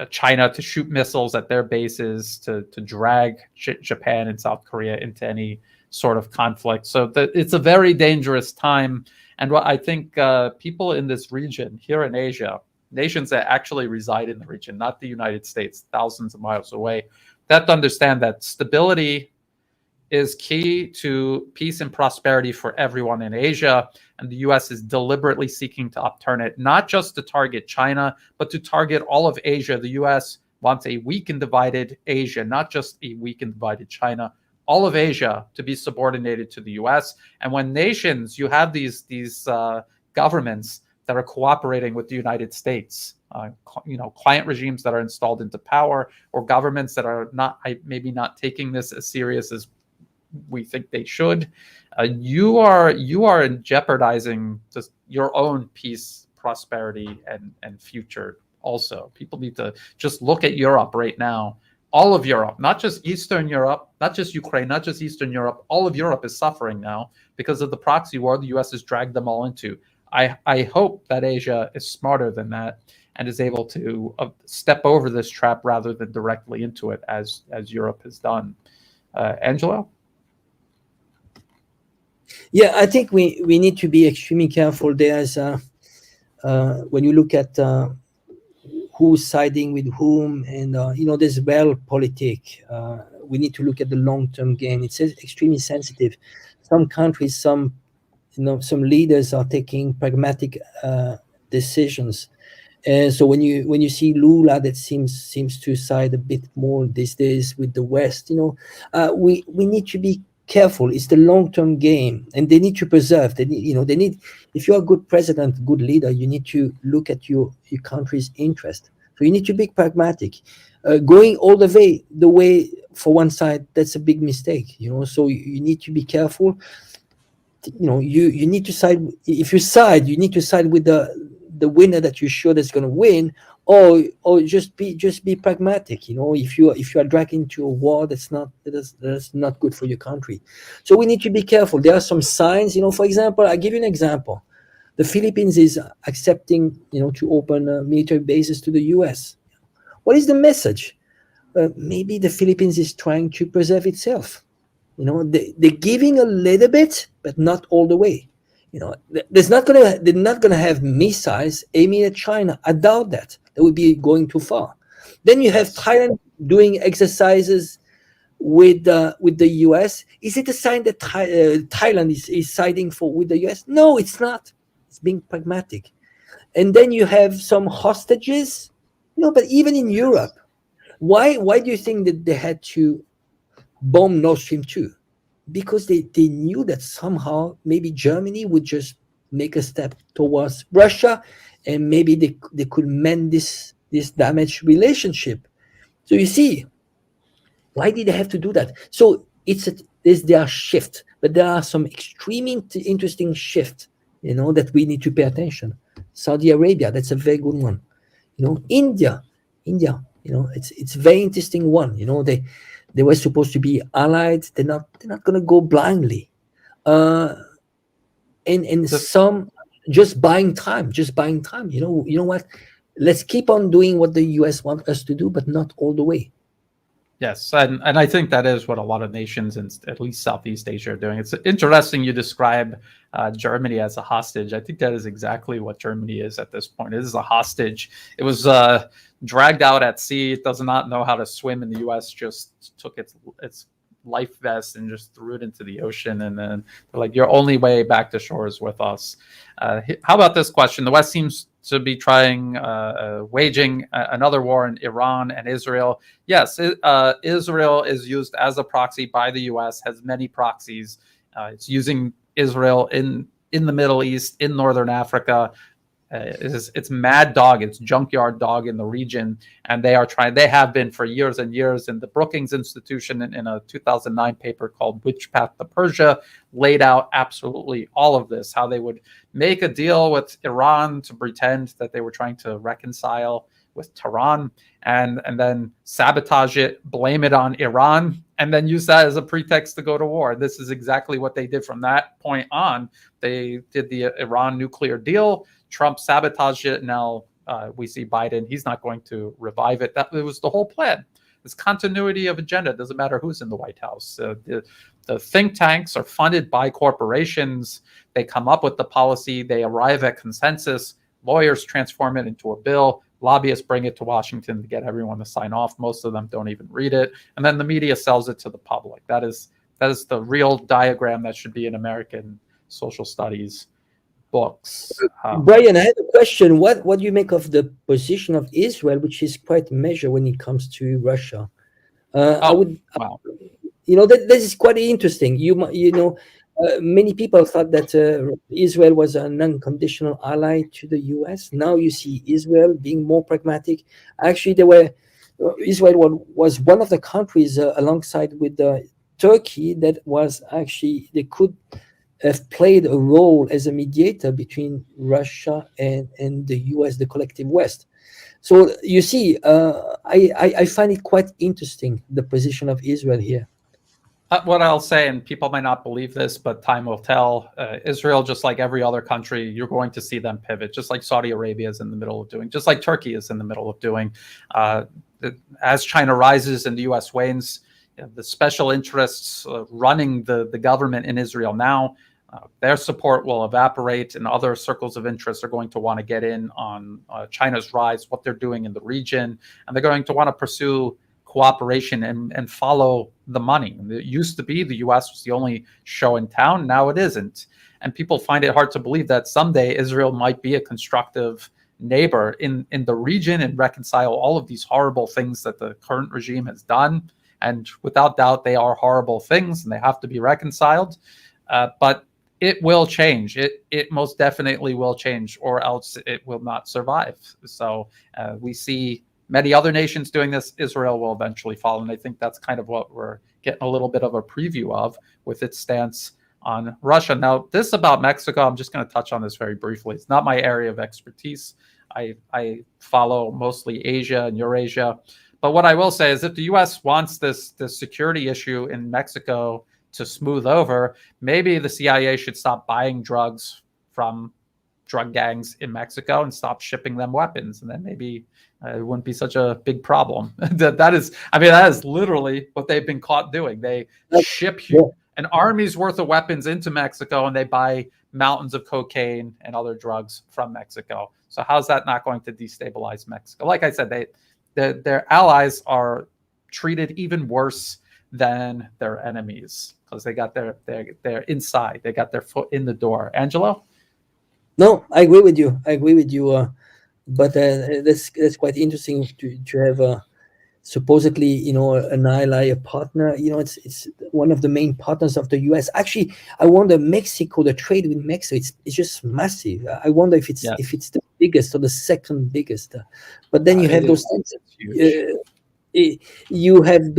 S1: China to shoot missiles at their bases, to drag Japan and South Korea into any sort of conflict. So it's a very dangerous time. And what I think people in this region, here in Asia, nations that actually reside in the region, not the United States, thousands of miles away, they have to understand that stability is key to peace and prosperity for everyone in Asia. And the US is deliberately seeking to upturn it, not just to target China, but to target all of Asia. The US wants a weak and divided Asia, not just a weak and divided China, all of Asia to be subordinated to the US. And when nations, you have these governments that are cooperating with the United States, client regimes that are installed into power, or governments that are maybe not taking this as serious as we think they should, you are jeopardizing just your own peace, prosperity, and future. Also, people need to just look at Europe right now. All of Europe, not just Eastern Europe, not just Ukraine, not just Eastern Europe. All of Europe is suffering now because of the proxy war the U.S. has dragged them all into. I hope that Asia is smarter than that and is able to step over this trap rather than directly into it, as Europe has done. Angelo?
S2: Yeah, I think we need to be extremely careful. There's when you look at who's siding with whom, and there's realpolitik. We need to look at the long-term gain. It's extremely sensitive. Some countries, some leaders are taking pragmatic decisions. And so when you see Lula, that seems to side a bit more these days with the West, we need to be careful. It's the long-term game, and they need to preserve. They need. If you're a good president, good leader, you need to look at your country's interest. So you need to be pragmatic. Going all the way for one side, that's a big mistake. So you need to be careful. You need to side. If you side, you need to side with the winner that you're sure that's going to win, or just be pragmatic. If you are dragged into a war, that's not good for your country. So we need to be careful. There are some signs. For example, I give you an example. The Philippines is accepting to open military bases to the US. What is the message? Maybe the Philippines is trying to preserve itself. They're giving a little bit, but not all the way. They're not gonna have missiles aiming at China. I doubt that. That would be going too far. Then you have Thailand doing exercises with the US. Is it a sign that Thailand is siding with the US? No, it's not. It's being pragmatic. And then you have some hostages. But even in Europe, why do you think that they had to bomb Nord Stream 2? Because they knew that somehow maybe Germany would just make a step towards Russia, and maybe they could mend this damaged relationship. So you see, why did they have to do that? So there's their shift, but there are some extremely interesting shifts, that we need to pay attention. Saudi Arabia, that's a very good one. India, it's a very interesting one. They were supposed to be allied. They're not going to go blindly. And some just buying time. You know what? Let's keep on doing what the US want us to do, but not all the way.
S1: Yes, and I think that is what a lot of nations in at least Southeast Asia are doing. It's interesting you describe Germany as a hostage. I think that is exactly what Germany is at this point. It is a hostage. It was dragged out at sea. It does not know how to swim, and the U.S. just took its life vest and just threw it into the ocean. And then they're like, your only way back to shore is with us. How about this question? The West seems to be waging another war in Iran and Israel. Yes, Israel is used as a proxy by the U.S., has many proxies. It's using Israel in the Middle East, in Northern Africa. It's mad dog, it's junkyard dog in the region, and they have been for years and years. And the Brookings Institution in a 2009 paper called Which Path to Persia laid out absolutely all of this, how they would make a deal with Iran to pretend that they were trying to reconcile with Tehran, and then sabotage it, blame it on Iran, and then use that as a pretext to go to war. This is exactly what they did from that point on. They did the Iran nuclear deal. Trump sabotaged it. Now we see Biden. He's not going to revive it. It was the whole plan. This continuity of agenda. It doesn't matter who's in the White House. The think tanks are funded by corporations. They come up with the policy. They arrive at consensus. Lawyers transform it into a bill. Lobbyists bring it to Washington to get everyone to sign off. Most of them don't even read it. And then the media sells it to the public. That is the real diagram that should be in American social studies books.
S2: Brian, I have a question. What do you make of the position of Israel, which is quite measured when it comes to Russia?
S1: Wow.
S2: This is quite interesting. Many people thought that Israel was an unconditional ally to the US. Now you see Israel being more pragmatic. Actually, Israel was one of the countries alongside with Turkey that was actually, they could have played a role as a mediator between Russia and the US, the collective West. So you see, I find it quite interesting, the position of Israel here.
S1: What I'll say, and people might not believe this, but time will tell, Israel, just like every other country, you're going to see them pivot, just like Saudi Arabia is in the middle of doing, just like Turkey is in the middle of doing. As China rises and the US wanes, the special interests running the government in Israel now, their support will evaporate, and other circles of interest are going to want to get in on China's rise, what they're doing in the region, and they're going to want to pursue cooperation and follow the money. It used to be the U.S. was the only show in town. Now it isn't. And people find it hard to believe that someday Israel might be a constructive neighbor in the region and reconcile all of these horrible things that the current regime has done. And without doubt, they are horrible things and they have to be reconciled. But it will change. It most definitely will change, or else it will not survive. So we see many other nations doing this. Israel will eventually follow. And I think that's kind of what we're getting a little bit of a preview of with its stance on Russia. Now, this about Mexico, I'm just going to touch on this very briefly. It's not my area of expertise. I follow mostly Asia and Eurasia. But what I will say is if the U.S. wants this security issue in Mexico to smooth over, maybe the CIA should stop buying drugs from drug gangs in Mexico and stop shipping them weapons. And then maybe it wouldn't be such a big problem. that is literally what they've been caught doing. They ship an army's worth of weapons into Mexico and they buy mountains of cocaine and other drugs from Mexico. So how's that not going to destabilize Mexico? Like I said, their allies are treated even worse than their enemies because they got their inside. They got their foot in the door. Angelo?
S2: No, I agree with you. But that's quite interesting to have supposedly, an ally, a partner. It's one of the main partners of the U.S. Actually, I wonder Mexico, the trade with Mexico, it's just massive. I wonder if it's the biggest or the second biggest. But then you have those you have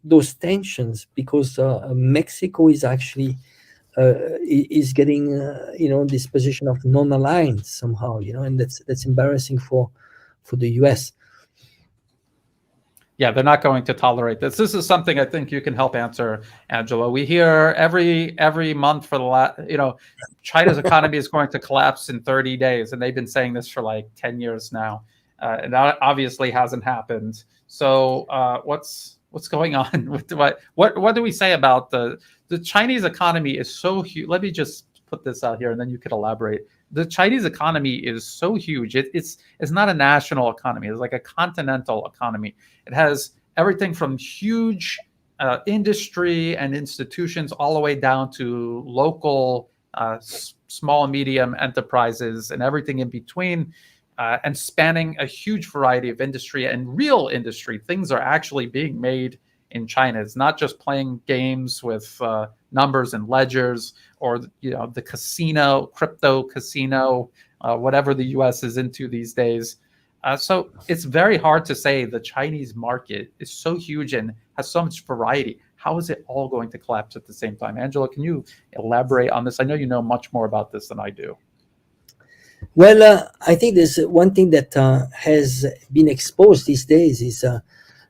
S2: those tensions because Mexico is actually is getting this position of non-aligned somehow, and that's embarrassing for the U.S.
S1: Yeah, they're not going to tolerate this. This is something I think you can help answer, Angelo. We hear every month for the last, China's economy is going to collapse in 30 days, and they've been saying this for like 10 years now, and that obviously hasn't happened. So what's going on? What do we say about the Chinese economy is so huge? Let me just put this out here, and then you could elaborate. The Chinese economy is so huge. It's not a national economy. It's like a continental economy. It has everything from huge industry and institutions all the way down to local small and medium enterprises and everything in between, and spanning a huge variety of industry and real industry. Things are actually being made in China. It's not just playing games with numbers and ledgers, or the casino, crypto casino, whatever the U.S. is into these days. So it's very hard to say the Chinese market is so huge and has so much variety. How is it all going to collapse at the same time? Angela, can you elaborate on this? I know you know much more about this than I do.
S2: Well, I think there's one thing that has been exposed these days is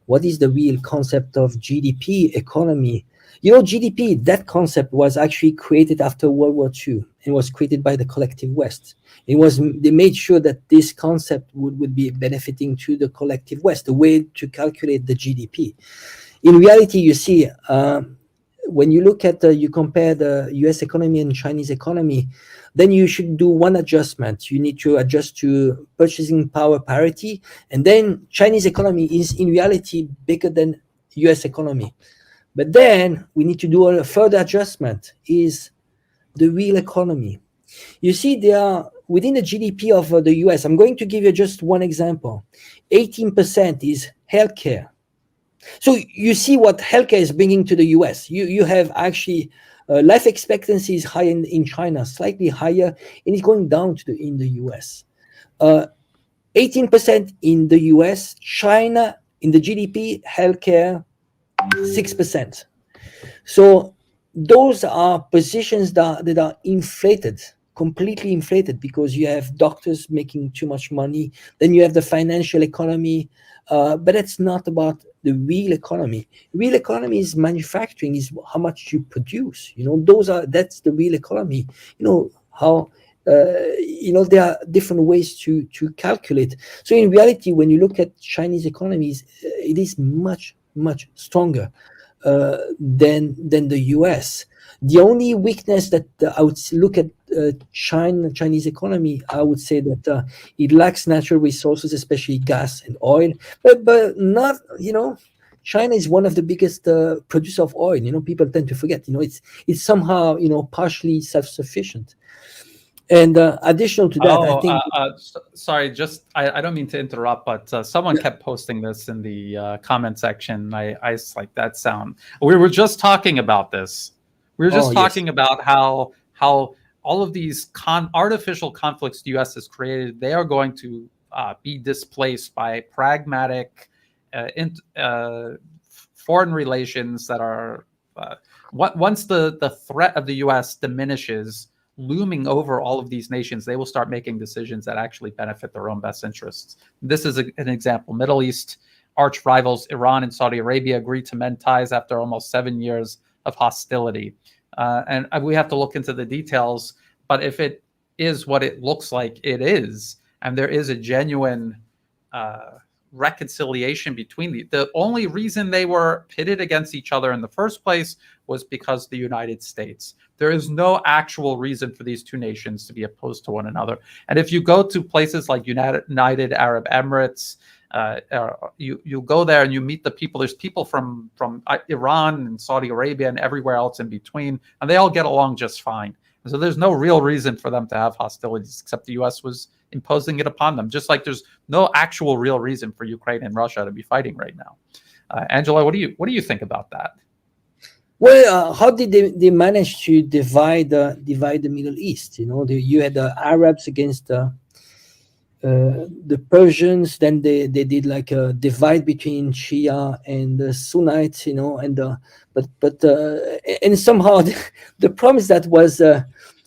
S2: what is the real concept of GDP economy. GDP, that concept was actually created after World War II and was created by the collective West. They made sure that this concept would be benefiting to the collective West, the way to calculate the GDP. In reality, you see, when you look at you compare the US economy and Chinese economy, then you should do one adjustment. You need to adjust to purchasing power parity, and then Chinese economy is in reality bigger than US economy. But then we need to do a further adjustment, is the real economy. You see, there are within the GDP of the US, I'm going to give you just one example. 18% is healthcare. So you see what healthcare is bringing to the US. You have actually life expectancy is high in China, slightly higher, and it's going down in the US. 18% in the US, China in the GDP, healthcare, 6%. So those are positions that are inflated, completely inflated, because you have doctors making too much money. Then you have the financial economy, but it's not about the real economy. Real economy is manufacturing, is how much you produce. That's the real economy. How there are different ways to calculate. So in reality, when you look at Chinese economies, it is much stronger. than the US. The only weakness that I would look at Chinese economy, I would say that it lacks natural resources, especially gas and oil, but not, China is one of the biggest producer of oil. People tend to forget. It's somehow, partially self-sufficient. And additional to that, I
S1: Oh,
S2: think.
S1: sorry. Just I don't mean to interrupt, but someone kept posting this in the comment section. I was like, that sound. We were just talking about this. We were
S2: Oh
S1: just
S2: yes.
S1: talking about how all of these artificial conflicts the U.S. has created, they are going to be displaced by pragmatic foreign relations that are once the threat of the U.S. diminishes, looming over all of these nations, they will start making decisions that actually benefit their own best interests. This is an example. Middle East arch rivals Iran and Saudi Arabia agreed to mend ties after almost 7 years of hostility. And we have to look into the details, but if it is what it looks like it is, and there is a genuine reconciliation between the only reason they were pitted against each other in the first place was because the United States. There is no actual reason for these two nations to be opposed to one another. And if you go to places like United Arab Emirates, you go there and you meet the people. There's people from Iran and Saudi Arabia and everywhere else in between, and they all get along just fine. So there's no real reason for them to have hostilities, except the U.S. was imposing it upon them. Just like there's no actual real reason for Ukraine and Russia to be fighting right now. Angela, what do you think about that?
S2: Well, how did they manage to divide the Middle East? You had the Arabs against the Persians. Then they did like a divide between Shia and the Sunnites. And somehow the problem is that was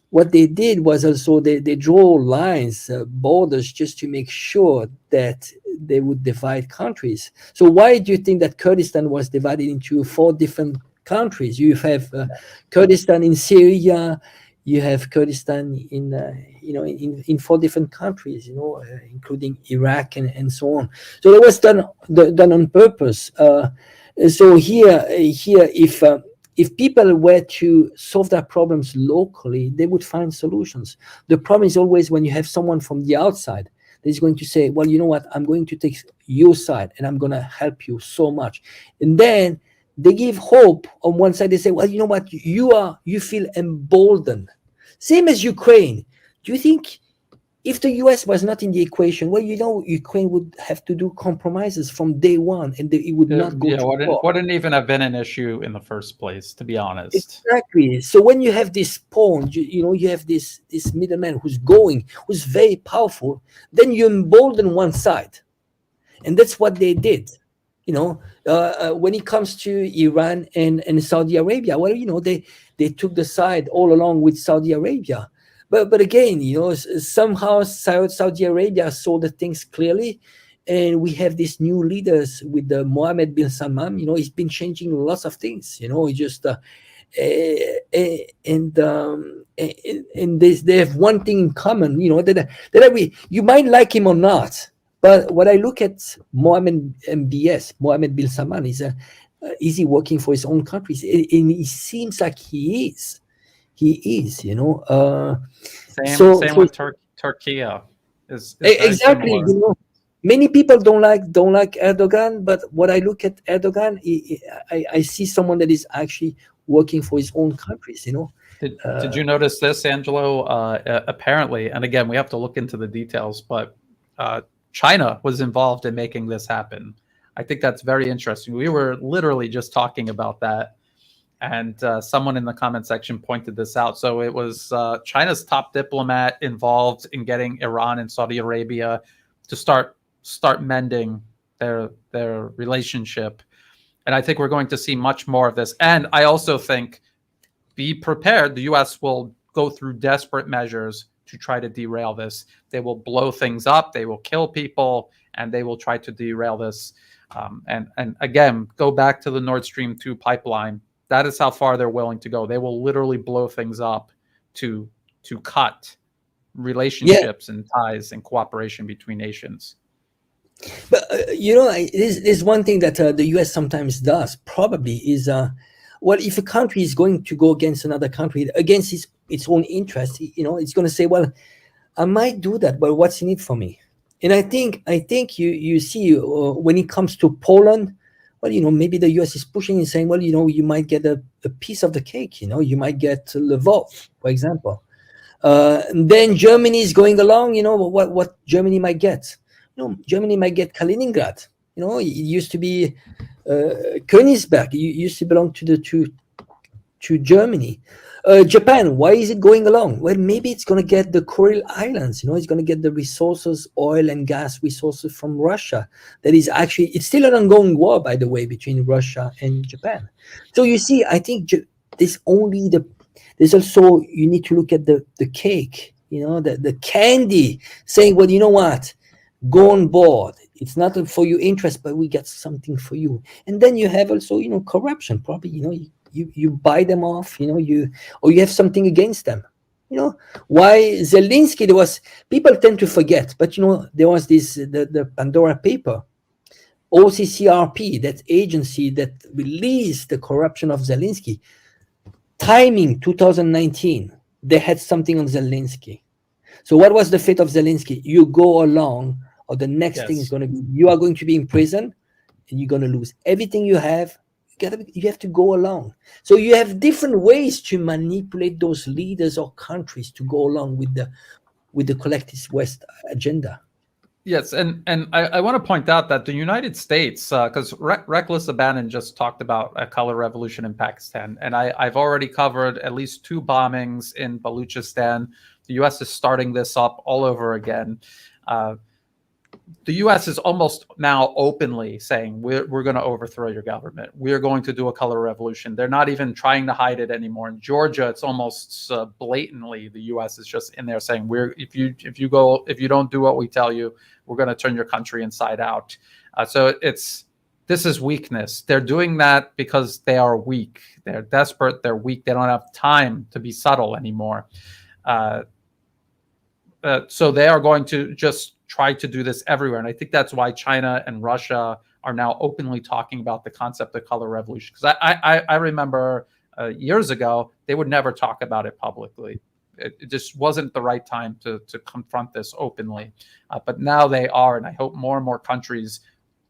S2: what they did was also they draw lines, borders, just to make sure that they would divide countries. So why do you think that Kurdistan was divided into 4 different countries? You have Kurdistan in Syria, you have Kurdistan in 4 different countries, including Iraq and so on. So it was done on purpose. So here, if people were to solve their problems locally, they would find solutions. The problem is always when you have someone from the outside that is going to say, well, you know what, I'm going to take your side and I'm going to help you so much. And then they give hope on one side. They say, well, you know what, you feel emboldened. Same as Ukraine. Do you think if the US was not in the equation, well, Ukraine would have to do compromises from day one, and it would not go to war.
S1: Wouldn't even have been an issue in the first place, to be honest.
S2: Exactly. So when you have this pawn, you have this middleman who's very powerful, then you embolden one side, and that's what they did. When it comes to Iran and Saudi Arabia, well, they took the side all along with Saudi Arabia. But again, somehow Saudi Arabia saw the things clearly, and we have these new leaders with the Mohammed bin Salman. He's been changing lots of things. He just and they have one thing in common. That you might like him or not, but when I look at Mohammed bin Salman, is he working for his own countries? And it seems like he is. Same
S1: with Turkey. Is
S2: exactly. Many people don't like Erdogan, but when I look at Erdogan, I see someone that is actually working for his own countries.
S1: Did you notice this, Angelo? Apparently, and again, we have to look into the details, but China was involved in making this happen. I think that's very interesting. We were literally just talking about that. And someone in the comment section pointed this out. So it was China's top diplomat involved in getting Iran and Saudi Arabia to start mending their relationship. And I think we're going to see much more of this. And I also think, be prepared, the U.S. will go through desperate measures to try to derail this. They will blow things up, they will kill people, and they will try to derail this. And again, go back to the Nord Stream 2 pipeline. That is how far they're willing to go. They will literally blow things up to cut relationships and ties and cooperation between nations.
S2: But there's one thing that the U.S. sometimes does. Probably is well, if a country is going to go against another country against its own interest, it's going to say, well, I might do that, but what's in it for me? And I think you see when it comes to Poland, well, maybe the U.S. is pushing and saying, well, you might get a piece of the cake. You might get Lvov, for example. Then Germany is going along. What Germany might get. Germany might get Kaliningrad. It used to be Königsberg. It used to belong to Germany. Japan, why is it going along? Well, maybe it's going to get the Kuril Islands. It's going to get the resources, oil and gas resources from Russia. That is actually, it's still an ongoing war, by the way, between Russia and Japan. So you see, I think there's also, you need to look at the cake, the candy, saying, well, you know what? Go on board. It's not for your interest, but we get something for you. And then you have also, corruption. Probably, you buy them off, or you have something against them. Why Zelensky? People tend to forget, but there was the Pandora paper, OCCRP, that agency that released the corruption of Zelensky. Timing 2019, they had something on Zelensky. So what was the fate of Zelensky? You go along, or the next thing is going to be, you are going to be in prison, and you're going to lose everything you have. You have to go along. So you have different ways to manipulate those leaders or countries to go along with the collectivist West agenda.
S1: Yes, and I want to point out that the United States, because Reckless Abandon just talked about a color revolution in Pakistan, and I've already covered at least 2 bombings in Baluchistan. The U.S. is starting this up all over again. The U.S. is almost now openly saying, we're going to overthrow your government. We're going to do a color revolution. They're not even trying to hide it anymore. In Georgia, it's almost blatantly the U.S. is just in there saying, if you don't do what we tell you, we're going to turn your country inside out. So this is weakness. They're doing that because they are weak. They're desperate. They're weak. They don't have time to be subtle anymore. So they are going to just try to do this everywhere. And I think that's why China and Russia are now openly talking about the concept of color revolution. Because I remember years ago, they would never talk about it publicly. It just wasn't the right time to confront this openly. But now they are, and I hope more and more countries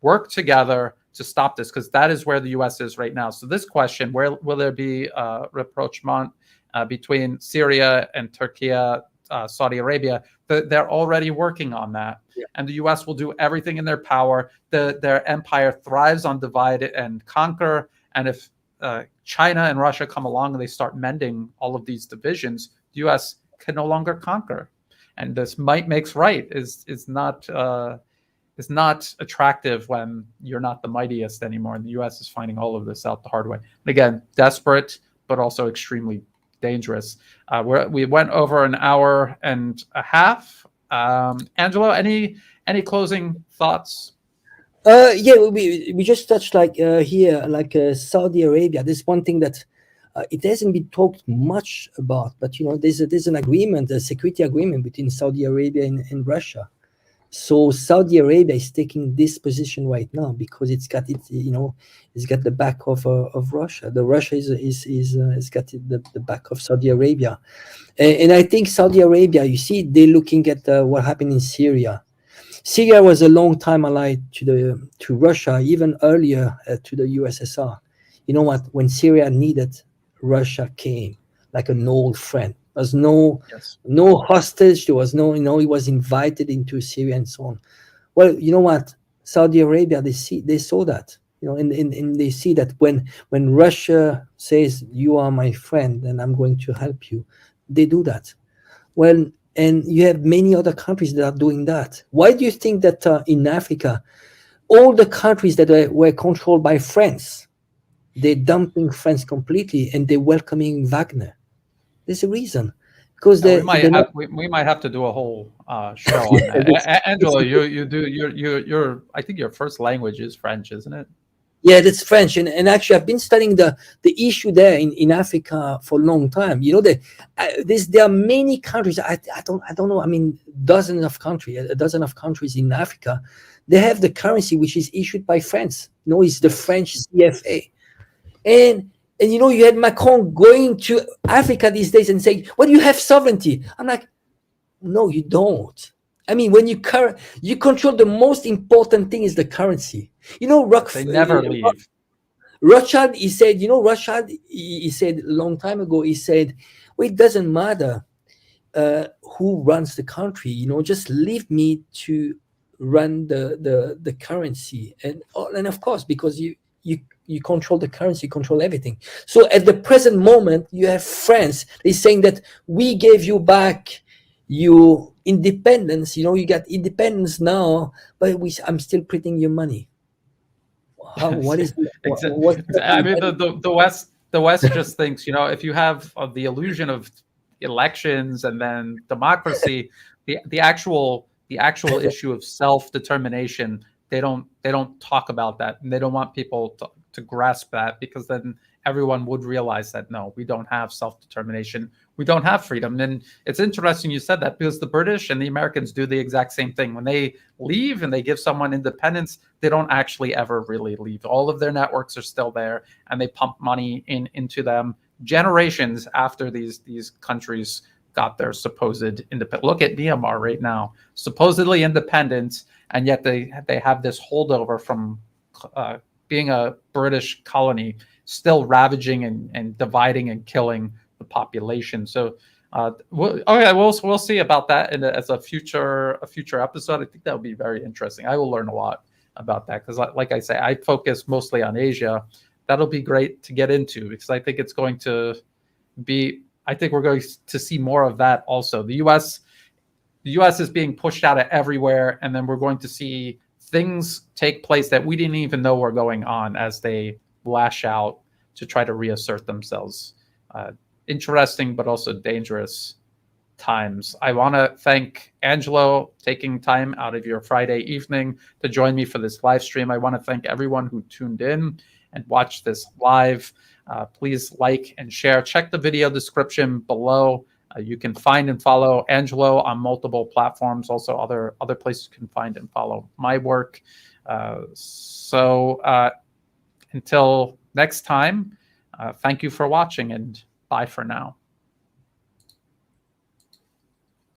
S1: work together to stop this, because that is where the U.S. is right now. So this question, where will there be rapprochement between Syria and Turkey, Saudi Arabia? They're already working on that. Yeah. And the U.S. will do everything in their power. Their empire thrives on divide and conquer. And if China and Russia come along and they start mending all of these divisions, the U.S. can no longer conquer. And this might makes right is not attractive when you're not the mightiest anymore. And the U.S. is finding all of this out the hard way. And again, desperate, but also extremely dangerous. We went over an hour and a half. Angelo, any closing thoughts?
S2: Yeah, we just touched here, Saudi Arabia. There's one thing that it hasn't been talked much about, but there's an agreement, a security agreement between Saudi Arabia and Russia. So Saudi Arabia is taking this position right now because it's got the back of Russia. The Russia is got the back of Saudi Arabia, and I think Saudi Arabia, you see, they're looking at what happened in Syria. Syria was a long time allied to Russia, even earlier to the USSR. You know what? When Syria needed, Russia came like an old friend. There was no hostage. There was no, he was invited into Syria and so on. Well, you know what? Saudi Arabia, they saw that, and they see that when Russia says, you are my friend and I'm going to help you, they do that. Well, and you have many other countries that are doing that. Why do you think that in Africa, all the countries that were controlled by France, they're dumping France completely and they're welcoming Wagner? There's a reason, because
S1: we might have to do a whole show on that. Angelo, you're I think your first language is French, isn't it?
S2: Yeah, that's French, and actually I've been studying the issue there in Africa for a long time. There are many countries. I don't know. I mean, a dozen of countries in Africa They have the currency which is issued by France. It's the French CFA. And you had Macron going to Africa these days and saying, "Well, you have sovereignty." I'm like, no, you don't. I mean, when you control the most important thing is the currency.
S1: They never leave.
S2: Rothschild, he said, he said a long time ago, he said, well, it doesn't matter who runs the country, just leave me to run the currency. And of course, because you control the currency, you control everything. So at the present moment, you have France. They're saying that we gave you back your independence. You got independence now, but I'm still printing your money. What is
S1: I mean, the West just thinks, if you have the illusion of elections and then democracy, the actual issue of self-determination, they don't talk about that, and they don't want people to grasp that, because then everyone would realize that no, we don't have self-determination, we don't have freedom. And it's interesting you said that, because the British and the Americans do the exact same thing. When they leave and they give someone independence, they don't actually ever really leave. All of their networks are still there, and they pump money into them generations after these countries got their supposed independence. Look at Myanmar right now, supposedly independent, and yet they have this holdover from being a British colony, still ravaging and dividing and killing the population. So we'll see about that as a future episode. I think that would be very interesting. I will learn a lot about that, because like I say, I focus mostly on Asia. That'll be great to get into, because I think it's going to be, I think we're going to see more of that also. The US is being pushed out of everywhere, and then we're going to see things take place that we didn't even know were going on as they lash out to try to reassert themselves. Interesting, but also dangerous times. I want to thank Angelo taking time out of your Friday evening to join me for this live stream. I want to thank everyone who tuned in and watched this live. Please like and share. Check the video description below. You can find and follow Angelo on multiple platforms, also other places you can find and follow my work. So until next time, thank you for watching, and bye for now.